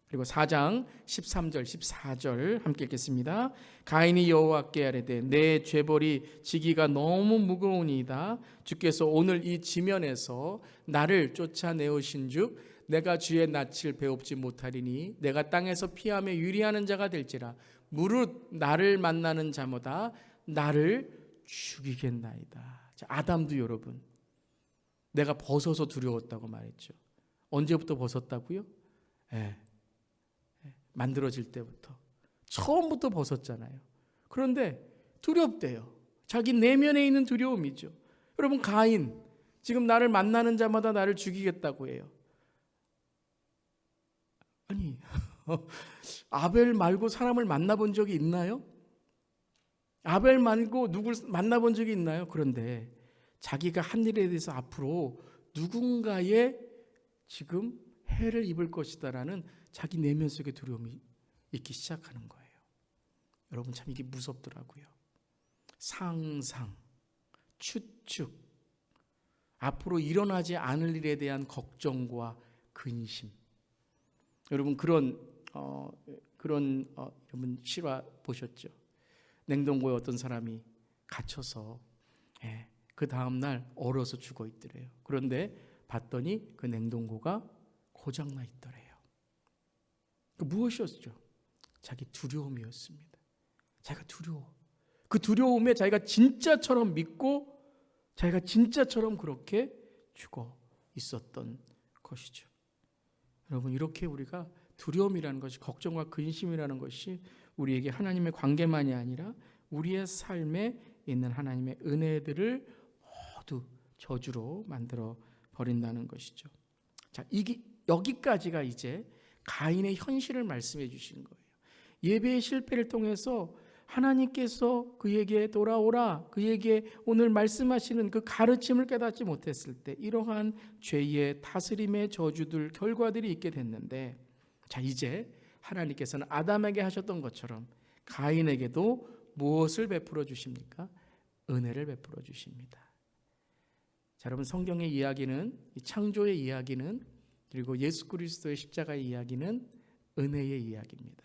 그리고 4장 13절 14절 함께 읽겠습니다. 가인이 여호와께 아뢰되 내 죄벌이 지기가 너무 무거우니이다. 주께서 오늘 이 지면에서 나를 쫓아내오신즉 내가 주의 낯을 배웁지 못하리니 내가 땅에서 피하며 유리하는 자가 될지라. 무릇 나를 만나는 자마다 나를 죽이겠나이다. 자, 아담도 여러분, 내가 벗어서 두려웠다고 말했죠. 언제부터 벗었다고요? 만들어질 때부터, 처음부터 벗었잖아요. 그런데 두렵대요. 자기 내면에 있는 두려움이죠. 여러분, 가인 지금 나를 만나는 자마다 나를 죽이겠다고 해요. 아니 아벨 말고 사람을 만나본 적이 있나요? 아벨 말고 누굴 만나본 적이 있나요? 그런데 자기가 한 일에 대해서 앞으로 누군가의 지금 해를 입을 것이다라는 자기 내면 속에 두려움이 있기 시작하는 거예요. 여러분, 참 이게 무섭더라고요. 상상, 추측, 앞으로 일어나지 않을 일에 대한 걱정과 근심. 여러분, 그런 여러분 실화 보셨죠? 냉동고에 어떤 사람이 갇혀서 그 다음날 얼어서 죽어 있더래요. 그런데 봤더니 그 냉동고가 고장나 있더래요. 그 무엇이었죠? 자기 두려움이었습니다. 자기가 두려워. 그 두려움에 자기가 진짜처럼 믿고 자기가 진짜처럼 그렇게 죽어 있었던 것이죠. 여러분, 이렇게 우리가 두려움이라는 것이, 걱정과 근심이라는 것이 우리에게 하나님의 관계만이 아니라 우리의 삶에 있는 하나님의 은혜들을 모두 저주로 만들어 버린다는 것이죠. 자, 여기까지가 이제 가인의 현실을 말씀해 주신 거예요. 예배의 실패를 통해서 하나님께서 그에게 돌아오라, 그에게 오늘 말씀하시는 그 가르침을 깨닫지 못했을 때 이러한 죄의 다스림의 저주들, 결과들이 있게 됐는데, 자, 이제 하나님께서는 아담에게 하셨던 것처럼 가인에게도 무엇을 베풀어 주십니까? 은혜를 베풀어 주십니다. 자, 여러분, 성경의 이야기는, 이 창조의 이야기는, 그리고 예수 그리스도의 십자가의 이야기는 은혜의 이야기입니다.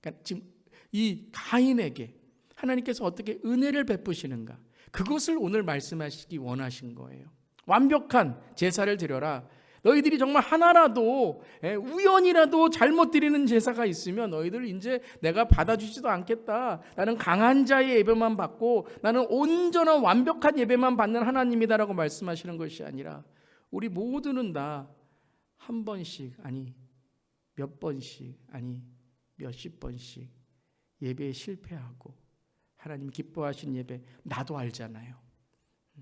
그러니까 지금 이 가인에게 하나님께서 어떻게 은혜를 베푸시는가, 그것을 오늘 말씀하시기 원하신 거예요. 완벽한 제사를 드려라, 너희들이 정말 하나라도 우연이라도 잘못 드리는 제사가 있으면 너희들 이제 내가 받아주지도 않겠다. 나는 강한 자의 예배만 받고 나는 온전한 완벽한 예배만 받는 하나님이다라고 말씀하시는 것이 아니라 우리 모두는 다 한 번씩 아니 몇 번씩 아니 몇십 번씩 예배에 실패하고 하나님 기뻐하시는 예배 나도 알잖아요.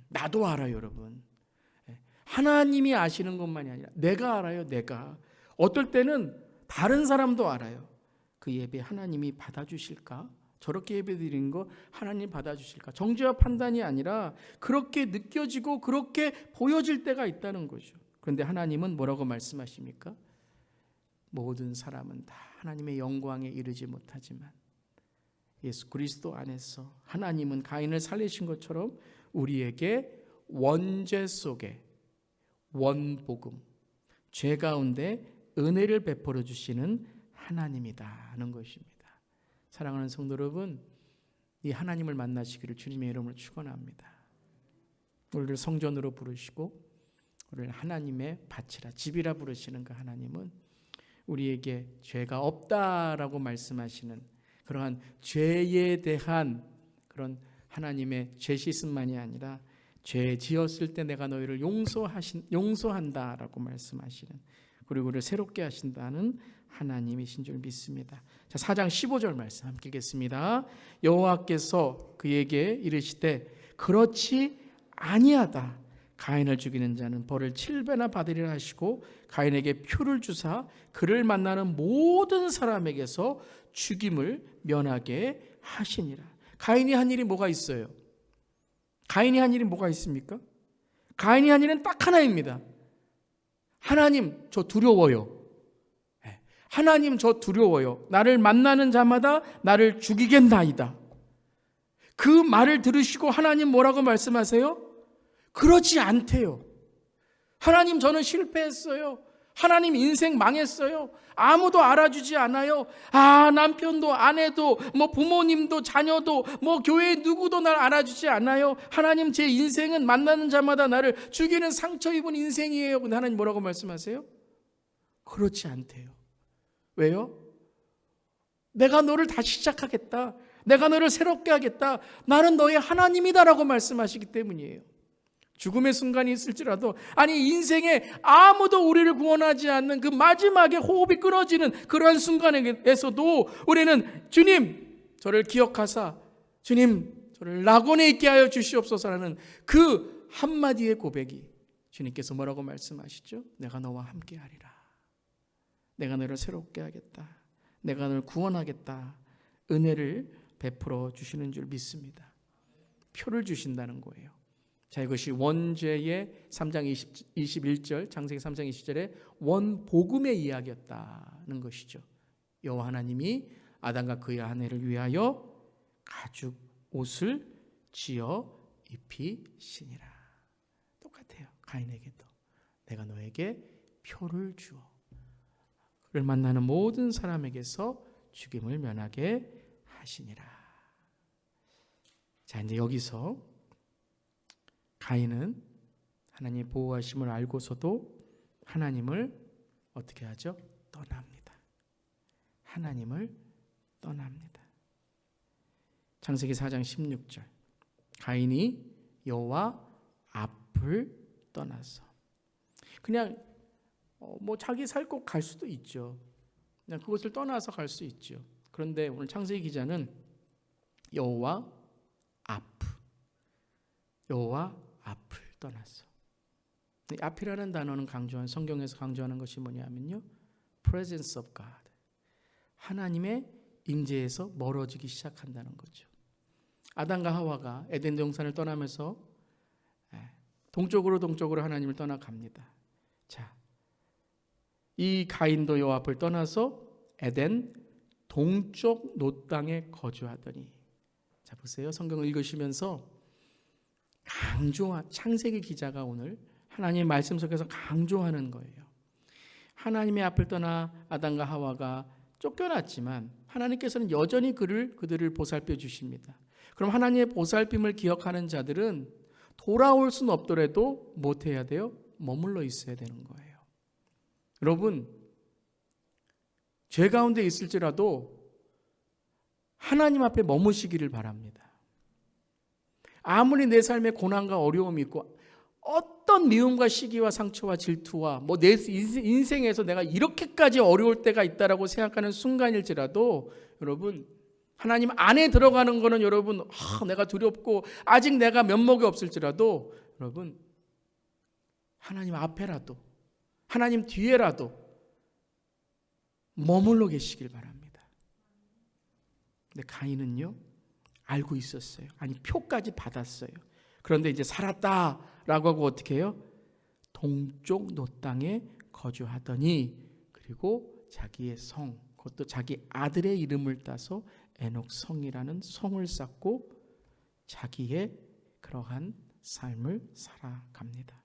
나도 알아요, 여러분. 하나님이 아시는 것만이 아니라 내가 알아요. 내가 어떨 때는 다른 사람도 알아요. 그 예배 하나님이 받아주실까? 저렇게 예배 드리는 거 하나님 받아주실까? 정죄와 판단이 아니라 그렇게 느껴지고 그렇게 보여질 때가 있다는 거죠. 그런데 하나님은 뭐라고 말씀하십니까? 모든 사람은 다 하나님의 영광에 이르지 못하지만 예수 그리스도 안에서 하나님은 가인을 살리신 것처럼 우리에게 원죄 속에 원복음, 죄 가운데 은혜를 베풀어 주시는 하나님이다는 것입니다. 사랑하는 성도 여러분, 이 하나님을 만나시기를 주님의 이름으로 축원합니다. 우리를 성전으로 부르시고 우리를 하나님의 밭이라 집이라 부르시는 그 하나님은 우리에게 죄가 없다라고 말씀하시는 그러한 죄에 대한 그런 하나님의 죄 씻음만이 아니라 죄 지었을 때 내가 너희를 용서한다라고 말씀하시는, 그리고 우리를 새롭게 하신다는 하나님이신 줄 믿습니다. 자, 4장 15절 말씀 함께 읽겠습니다. 여호와께서 그에게 이르시되 그렇지 아니하다. 가인을 죽이는 자는 벌을 7배나 받으리라 하시고 가인에게 표를 주사 그를 만나는 모든 사람에게서 죽임을 면하게 하시니라. 가인이 한 일이 뭐가 있어요? 가인이 한 일이 뭐가 있습니까? 가인이 한 일은 딱 하나입니다. 하나님, 저 두려워요. 하나님, 저 두려워요. 나를 만나는 자마다 나를 죽이겠나이다. 그 말을 들으시고 하나님 뭐라고 말씀하세요? 그렇지 않대요. 하나님, 저는 실패했어요. 하나님, 인생 망했어요. 아무도 알아주지 않아요. 남편도 아내도 부모님도 자녀도 교회 누구도 날 알아주지 않아요. 하나님, 제 인생은 만나는 자마다 나를 죽이는 상처 입은 인생이에요. 근데 하나님 뭐라고 말씀하세요? 그렇지 않대요. 왜요? 내가 너를 다시 시작하겠다. 내가 너를 새롭게 하겠다. 나는 너의 하나님이다라고 말씀하시기 때문이에요. 죽음의 순간이 있을지라도, 아니 인생에 아무도 우리를 구원하지 않는 그 마지막에 호흡이 끊어지는 그러한 순간에서도 우리는 주님 저를 기억하사 주님 저를 낙원에 있게 하여 주시옵소서라는 그 한마디의 고백이 주님께서 뭐라고 말씀하시죠? 내가 너와 함께 하리라. 내가 너를 새롭게 하겠다. 내가 너를 구원하겠다. 은혜를 베풀어 주시는 줄 믿습니다. 표를 주신다는 거예요. 자, 이것이 원죄의 3장 21절, 창세기 3장 20절의 원복음의 이야기였다는 것이죠. 여호와 하나님이 아담과 그의 아내를 위하여 가죽 옷을 지어 입히시니라. 똑같아요. 가인에게도 내가 너에게 표를 주어 그를 만나는 모든 사람에게서 죽임을 면하게 하시니라. 자, 이제 여기서 가인은 하나님의 보호하심을 알고서도 하나님을 어떻게 하죠? 떠납니다. 하나님을 떠납니다. 창세기 4장 16절 가인이 여호와 앞을 떠나서 그냥 자기 살 곳 갈 수도 있죠. 그냥 그것을 떠나서 갈 수 있죠. 그런데 오늘 창세기 기자는 여호와 앞을 떠났어. 이 앞이라는 단어는 성경에서 강조하는 것이 뭐냐면요, presence of God, 하나님의 임재에서 멀어지기 시작한다는 거죠. 아담과 하와가 에덴 동산을 떠나면서 동쪽으로 하나님을 떠나갑니다. 자, 이 가인도 여호와 앞을 떠나서 에덴 동쪽 놋 땅에 거주하더니, 자 보세요. 성경을 읽으시면서 창세기 기자가 오늘 하나님의 말씀 속에서 강조하는 거예요. 하나님의 앞을 떠나 아담과 하와가 쫓겨났지만 하나님께서는 여전히 그들을 보살펴 주십니다. 그럼 하나님의 보살핌을 기억하는 자들은 돌아올 수는 없더라도 못 해야 돼요? 머물러 있어야 되는 거예요. 여러분, 죄 가운데 있을지라도 하나님 앞에 머무시기를 바랍니다. 아무리 내 삶에 고난과 어려움이 있고 어떤 미움과 시기와 상처와 질투와 내 인생에서 내가 이렇게까지 어려울 때가 있다라고 생각하는 순간일지라도 여러분, 하나님 안에 들어가는 거는 여러분 내가 두렵고 아직 내가 면목이 없을지라도 여러분, 하나님 앞에라도 하나님 뒤에라도 머물러 계시길 바랍니다. 근데 가인은요, 알고 있었어요. 아니, 표까지 받았어요. 그런데 이제 살았다라고 하고 어떻게 해요? 동쪽 노땅에 거주하더니, 그리고 자기의 성, 그것도 자기 아들의 이름을 따서 에녹 성이라는 성을 쌓고 자기의 그러한 삶을 살아갑니다.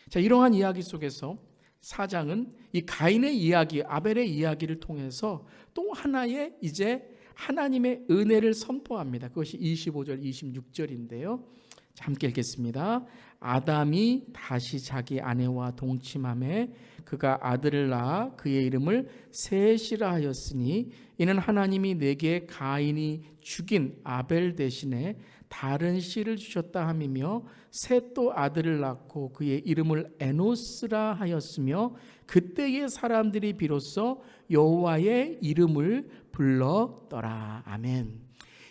자, 이러한 이야기 속에서 4장은 이 가인의 이야기, 아벨의 이야기를 통해서 또 하나의 이제 하나님의 은혜를 선포합니다. 그것이 25절, 26절인데요. 함께 읽겠습니다. 아담이 다시 자기 아내와 동침하매 그가 아들을 낳아 그의 이름을 셋이라 하였으니 이는 하나님이 내게 가인이 죽인 아벨 대신에 다른 씨를 주셨다 함이며 셋도 아들을 낳고 그의 이름을 에노스라 하였으며 그때의 사람들이 비로소 여호와의 이름을 불렀더라. 아멘.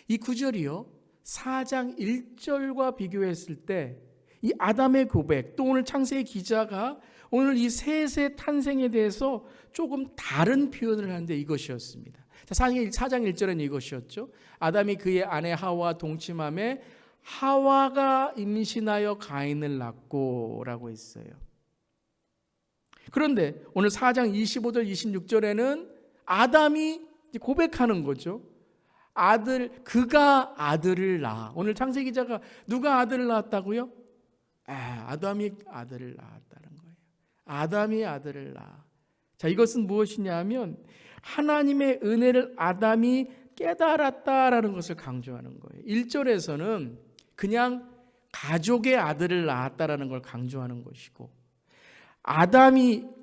이 구절이요, 4장 1절과 비교했을 때 이 아담의 고백, 또 오늘 창세기 기자가 오늘 이 셋의 탄생에 대해서 조금 다른 표현을 하는데 이것이었습니다. 4장 1절은 이것이었죠. 아담이 그의 아내 하와 동침하며 하와가 임신하여 가인을 낳고 라고 했어요. 그런데 오늘 4장 25절 26절에는 아담이 고백하는 거죠. 그가 아들을 낳아. 오늘 창세기 기자가 누가 아들을 낳았다고요? 아담이 아들을 낳았다는 거예요. 아담이 아들을 낳아. 자, 이것은 무엇이냐 하면 하나님의 은혜를 아담이 깨달았다라는 것을 강조하는 거예요. 1절에서는 그냥 가족의 아들을 낳았다라는 걸 강조하는 것이고,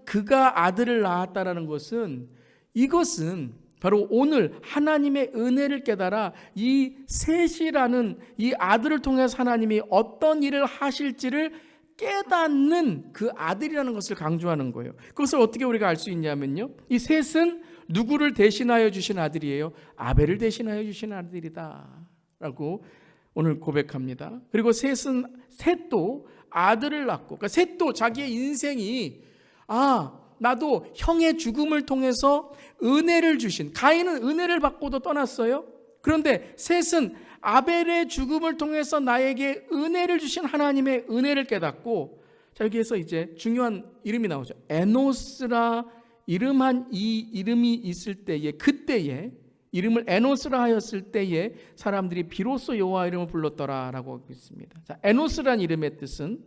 그가 아들을 낳았다라는 것은, 이것은 바로 오늘 하나님의 은혜를 깨달아 이 셋이라는 이 아들을 통해서 하나님이 어떤 일을 하실지를 깨닫는 그 아들이라는 것을 강조하는 거예요. 그것을 어떻게 우리가 알 수 있냐면요, 이 셋은 누구를 대신하여 주신 아들이에요? 아벨을 대신하여 주신 아들이다 라고 오늘 고백합니다. 그리고 셋도 아들을 낳고, 그러니까 셋도 자기의 인생이 나도 형의 죽음을 통해서 은혜를 주신, 가인은 은혜를 받고도 떠났어요. 그런데 셋은 아벨의 죽음을 통해서 나에게 은혜를 주신 하나님의 은혜를 깨닫고, 자, 여기에서 이제 중요한 이름이 나오죠. 에노스라 이름이 있을 때에, 그때에 이름을 에노스라 하였을 때에 사람들이 비로소 여호와 이름을 불렀더라라고 하고 있습니다. 자, 에노스란 이름의 뜻은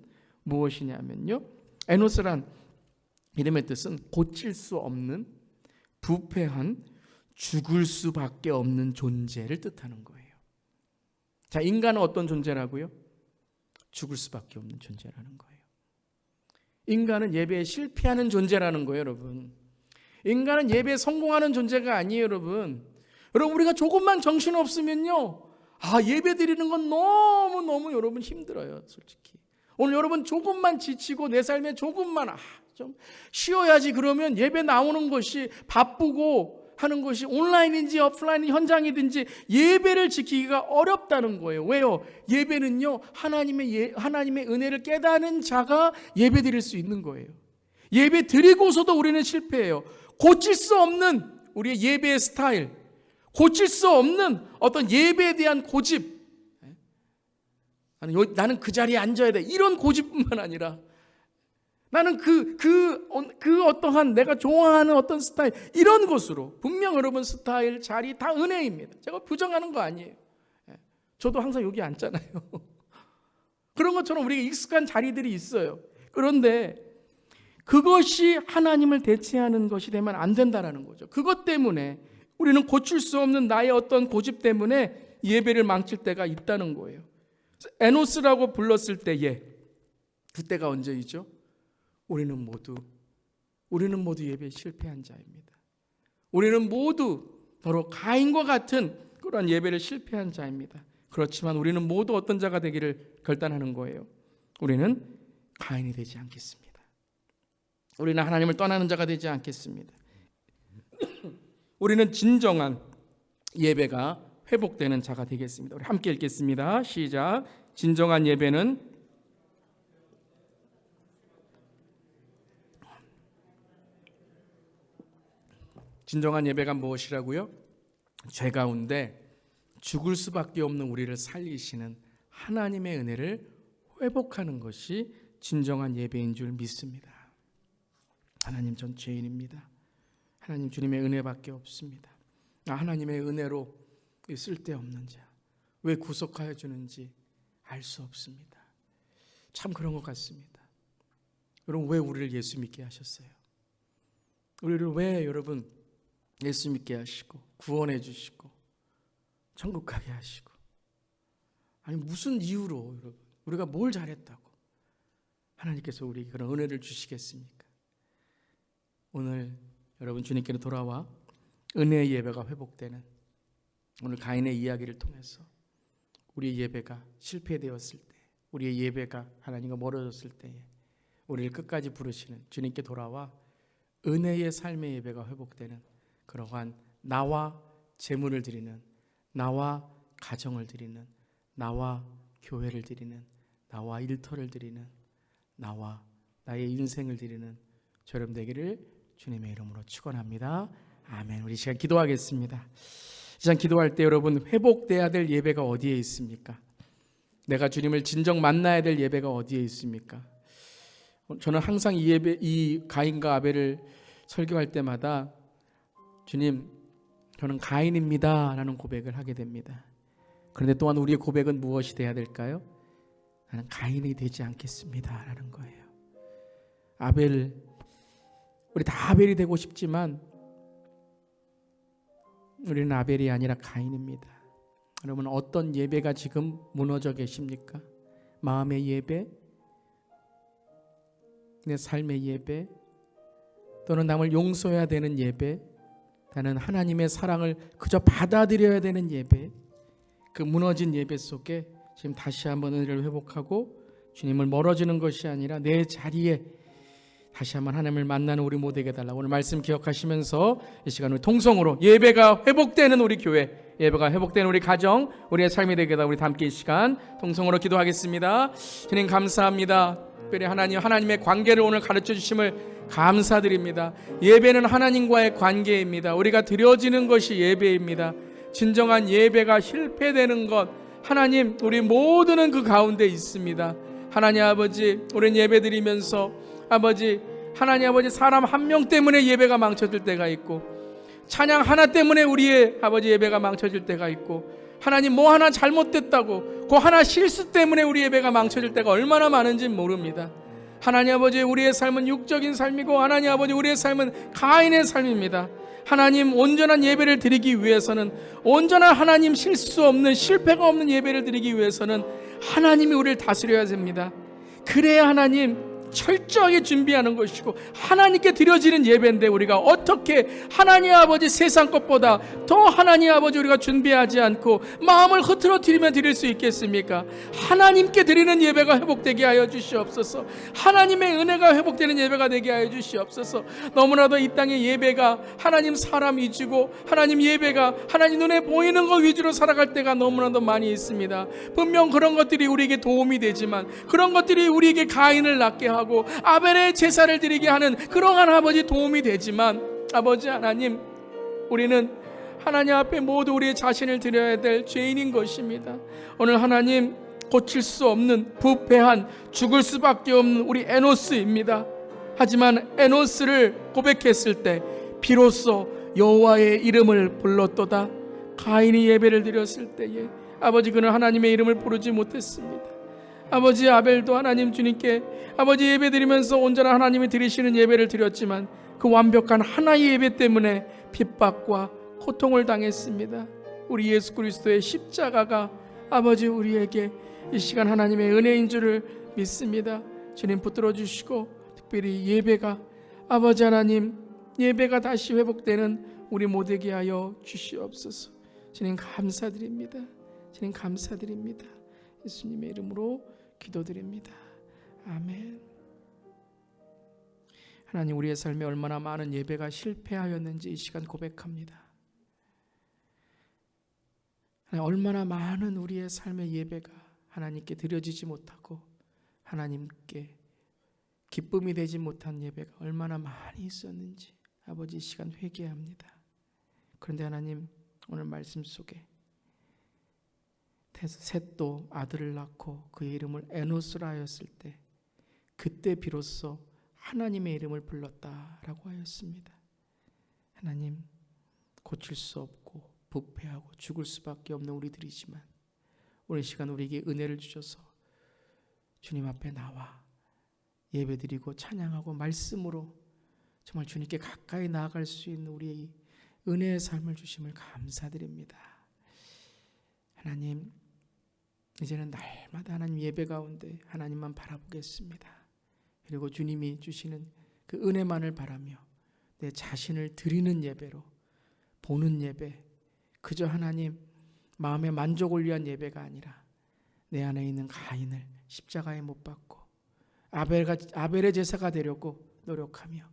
무엇이냐면요, 에노스란 이름의 뜻은 고칠 수 없는, 부패한, 죽을 수밖에 없는 존재를 뜻하는 거예요. 자, 인간은 어떤 존재라고요? 죽을 수밖에 없는 존재라는 거예요. 인간은 예배에 실패하는 존재라는 거예요, 여러분. 인간은 예배에 성공하는 존재가 아니에요, 여러분. 여러분, 우리가 조금만 정신 없으면요, 예배 드리는 건 너무너무 여러분 힘들어요, 솔직히. 오늘 여러분 조금만 지치고 내 삶에 조금만 좀 쉬어야지 그러면 예배 나오는 것이, 바쁘고 하는 것이 온라인인지 오프라인 현장이든지 예배를 지키기가 어렵다는 거예요. 왜요? 예배는요, 하나님의 은혜를 깨닫는 자가 예배 드릴 수 있는 거예요. 예배 드리고서도 우리는 실패해요. 고칠 수 없는 우리의 예배의 스타일, 고칠 수 없는 어떤 예배에 대한 고집, 나는 그 자리에 앉아야 돼, 이런 고집뿐만 아니라 나는 그 어떠한 내가 좋아하는 어떤 스타일, 이런 것으로, 분명 여러분 스타일, 자리 다 은혜입니다. 제가 부정하는 거 아니에요. 저도 항상 여기 앉잖아요. 그런 것처럼 우리가 익숙한 자리들이 있어요. 그런데 그것이 하나님을 대체하는 것이 되면 안 된다라는 거죠. 그것 때문에 우리는 고칠 수 없는 나의 어떤 고집 때문에 예배를 망칠 때가 있다는 거예요. 에노스라고 불렀을 때에, 그때가 언제이죠? 우리는 모두 우리는 모두 예배에 실패한 자입니다. 우리는 모두 바로 가인과 같은 그런 예배를 실패한 자입니다. 그렇지만 우리는 모두 어떤 자가 되기를 결단하는 거예요. 우리는 가인이 되지 않겠습니다. 우리는 하나님을 떠나는 자가 되지 않겠습니다. 우리는 진정한 예배가 회복되는 자가 되겠습니다. 우리 함께 읽겠습니다. 시작. 진정한 예배는 진정한 예배가 무엇이라고요? 죄 가운데 죽을 수밖에 없는 우리를 살리시는 하나님의 은혜를 회복하는 것이 진정한 예배인 줄 믿습니다. 하나님, 전 죄인입니다. 하나님, 주님의 은혜밖에 없습니다. 하나님의 은혜로 쓸데없는 자, 왜 구속하여 주는지 알 수 없습니다. 참 그런 것 같습니다. 여러분, 왜 우리를 예수 믿게 하셨어요? 우리를 왜 여러분 예수 믿게 하시고 구원해 주시고 천국 가게 하시고, 아니 무슨 이유로 여러분 우리가 뭘 잘했다고 하나님께서 우리에게 그런 은혜를 주시겠습니까? 오늘 여러분 주님께로 돌아와 은혜의 예배가 회복되는 오늘 가인의 이야기를 통해서 우리의 예배가 실패되었을 때, 우리의 예배가 하나님과 멀어졌을 때에 우리를 끝까지 부르시는 주님께 돌아와 은혜의 삶의 예배가 회복되는 그러한 나와 재물을 드리는, 나와 가정을 드리는, 나와 교회를 드리는, 나와 일터를 드리는, 나와 나의 인생을 드리는 저렴 되기를 주님의 이름으로 축원합니다. 아멘. 우리 시간 기도하겠습니다. 이 시간 기도할 때 여러분, 회복돼야 될 예배가 어디에 있습니까? 내가 주님을 진정 만나야 될 예배가 어디에 있습니까? 저는 항상 이 가인과 아벨을 설교할 때마다 주님, 저는 가인입니다 라는 고백을 하게 됩니다. 그런데 또한 우리의 고백은 무엇이 돼야 될까요? 나는 가인이 되지 않겠습니다 라는 거예요. 아벨, 우리 다 아벨이 되고 싶지만 우리는 아벨이 아니라 가인입니다. 여러분, 어떤 예배가 지금 무너져 계십니까? 마음의 예배, 내 삶의 예배, 또는 남을 용서해야 되는 예배, 나는 하나님의 사랑을 그저 받아들여야 되는 예배, 그 무너진 예배 속에 지금 다시 한번 은혜를 회복하고 주님을 멀어지는 것이 아니라 내 자리에 다시 한번 하나님을 만나는 우리 모두에게 달라고 오늘 말씀 기억하시면서 이 시간 우리 통성으로 예배가 회복되는 우리 교회, 예배가 회복되는 우리 가정, 우리의 삶이 되게 달라고 우리 다 함께 이 시간 통성으로 기도하겠습니다. 주님 감사합니다. 특별히 하나님의 관계를 오늘 가르쳐 주심을 감사드립니다. 예배는 하나님과의 관계입니다. 우리가 드려지는 것이 예배입니다. 진정한 예배가 실패되는 것, 하나님, 우리 모두는 그 가운데 있습니다. 하나님 아버지, 우리는 예배 드리면서 아버지, 하나님 아버지, 사람 한 명 때문에 예배가 망쳐질 때가 있고, 찬양 하나 때문에 우리의 아버지 예배가 망쳐질 때가 있고, 하나님 뭐 하나 잘못됐다고 그 하나 실수 때문에 우리 예배가 망쳐질 때가 얼마나 많은지 모릅니다. 하나님 아버지, 우리의 삶은 육적인 삶이고 하나님 아버지, 우리의 삶은 가인의 삶입니다. 하나님, 온전한 예배를 드리기 위해서는, 온전한 하나님 실수 없는, 실패가 없는 예배를 드리기 위해서는 하나님이 우리를 다스려야 됩니다. 그래야 하나님 철저하게 준비하는 것이고 하나님께 드려지는 예배인데, 우리가 어떻게 하나님 아버지 세상 것보다 더 하나님 아버지 우리가 준비하지 않고 마음을 흐트러뜨리며 드릴 수 있겠습니까? 하나님께 드리는 예배가 회복되게 하여 주시옵소서. 하나님의 은혜가 회복되는 예배가 되게 하여 주시옵소서. 너무나도 이 땅의 예배가 하나님 사람 위주고, 하나님 예배가 하나님 눈에 보이는 것 위주로 살아갈 때가 너무나도 많이 있습니다. 분명 그런 것들이 우리에게 도움이 되지만, 그런 것들이 우리에게 가인을 낳게 하고 아벨의 제사를 드리게 하는 그러한 아버지 도움이 되지만, 아버지 하나님, 우리는 하나님 앞에 모두 우리의 자신을 드려야 될 죄인인 것입니다. 오늘 하나님, 고칠 수 없는 부패한, 죽을 수밖에 없는 우리 에노스입니다. 하지만 에노스를 고백했을 때 비로소 여호와의 이름을 불렀도다. 가인이 예배를 드렸을 때에 아버지, 그는 하나님의 이름을 부르지 못했습니다. 아버지, 아벨도 하나님 주님께 아버지 예배 드리면서 온전한 하나님이 드리시는 예배를 드렸지만 그 완벽한 하나의 예배 때문에 핍박과 고통을 당했습니다. 우리 예수 그리스도의 십자가가 아버지 우리에게 이 시간 하나님의 은혜인 줄을 믿습니다. 주님 붙들어 주시고, 특별히 예배가 아버지 하나님, 예배가 다시 회복되는 우리 모두에게 하여 주시옵소서. 주님 감사드립니다. 주님 감사드립니다. 예수님의 이름으로 기도드립니다. 아멘. 하나님, 우리의 삶에 얼마나 많은 예배가 실패하였는지 이 시간 고백합니다. 하나님, 얼마나 많은 우리의 삶의 예배가 하나님께 드려지지 못하고 하나님께 기쁨이 되지 못한 예배가 얼마나 많이 있었는지 아버지 이 시간 회개합니다. 그런데 하나님, 오늘 말씀 속에 셋도 아들을 낳고 그의 이름을 에노스라 하였을 때 그때 비로소 하나님의 이름을 불렀다라고 하였습니다. 하나님, 고칠 수 없고 부패하고 죽을 수밖에 없는 우리들이지만 오늘 시간 우리에게 은혜를 주셔서 주님 앞에 나와 예배드리고 찬양하고 말씀으로 정말 주님께 가까이 나아갈 수 있는 우리의 은혜의 삶을 주심을 감사드립니다. 하나님, 이제는 날마다 하나님 예배 가운데 하나님만 바라보겠습니다. 그리고 주님이 주시는 그 은혜만을 바라며 내 자신을 드리는 예배로, 보는 예배, 그저 하나님 마음의 만족을 위한 예배가 아니라 내 안에 있는 가인을 십자가에 못 박고 아벨의 제사가 되려고 노력하며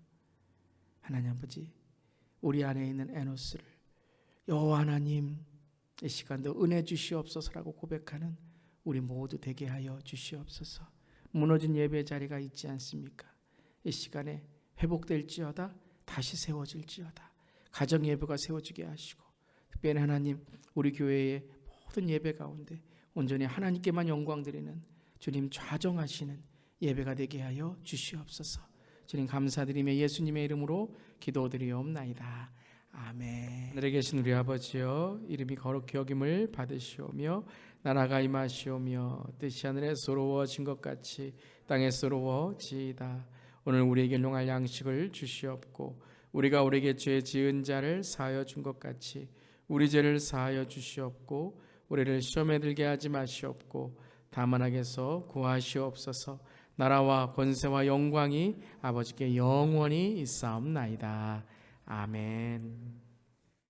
하나님 아버지, 우리 안에 있는 에노스를 여호와 하나님 이 시간도 은혜 주시옵소서라고 고백하는 우리 모두 되게 하여 주시옵소서. 무너진 예배 자리가 있지 않습니까? 이 시간에 회복될지어다, 다시 세워질지어다. 가정 예배가 세워지게 하시고 특별히 하나님, 우리 교회의 모든 예배 가운데 온전히 하나님께만 영광 드리는 주님 좌정하시는 예배가 되게 하여 주시옵소서. 주님 감사드리며 예수님의 이름으로 기도드리옵나이다. 아멘. 하늘에 계신 우리 아버지여, 이름이 거룩히 여김을 받으시오며 나라가 임하시오며 뜻이 하늘에 쏘로워진 것 같이 땅에 쏘로워지이다. 오늘 우리에게 일용할 양식을 주시옵고 우리가 우리에게 죄 지은 자를 사하여 준 것 같이 우리 죄를 사하여 주시옵고 우리를 시험에 들게 하지 마시옵고 다만 악에서 구하시옵소서. 나라와 권세와 영광이 아버지께 영원히 있사옵나이다. 아멘.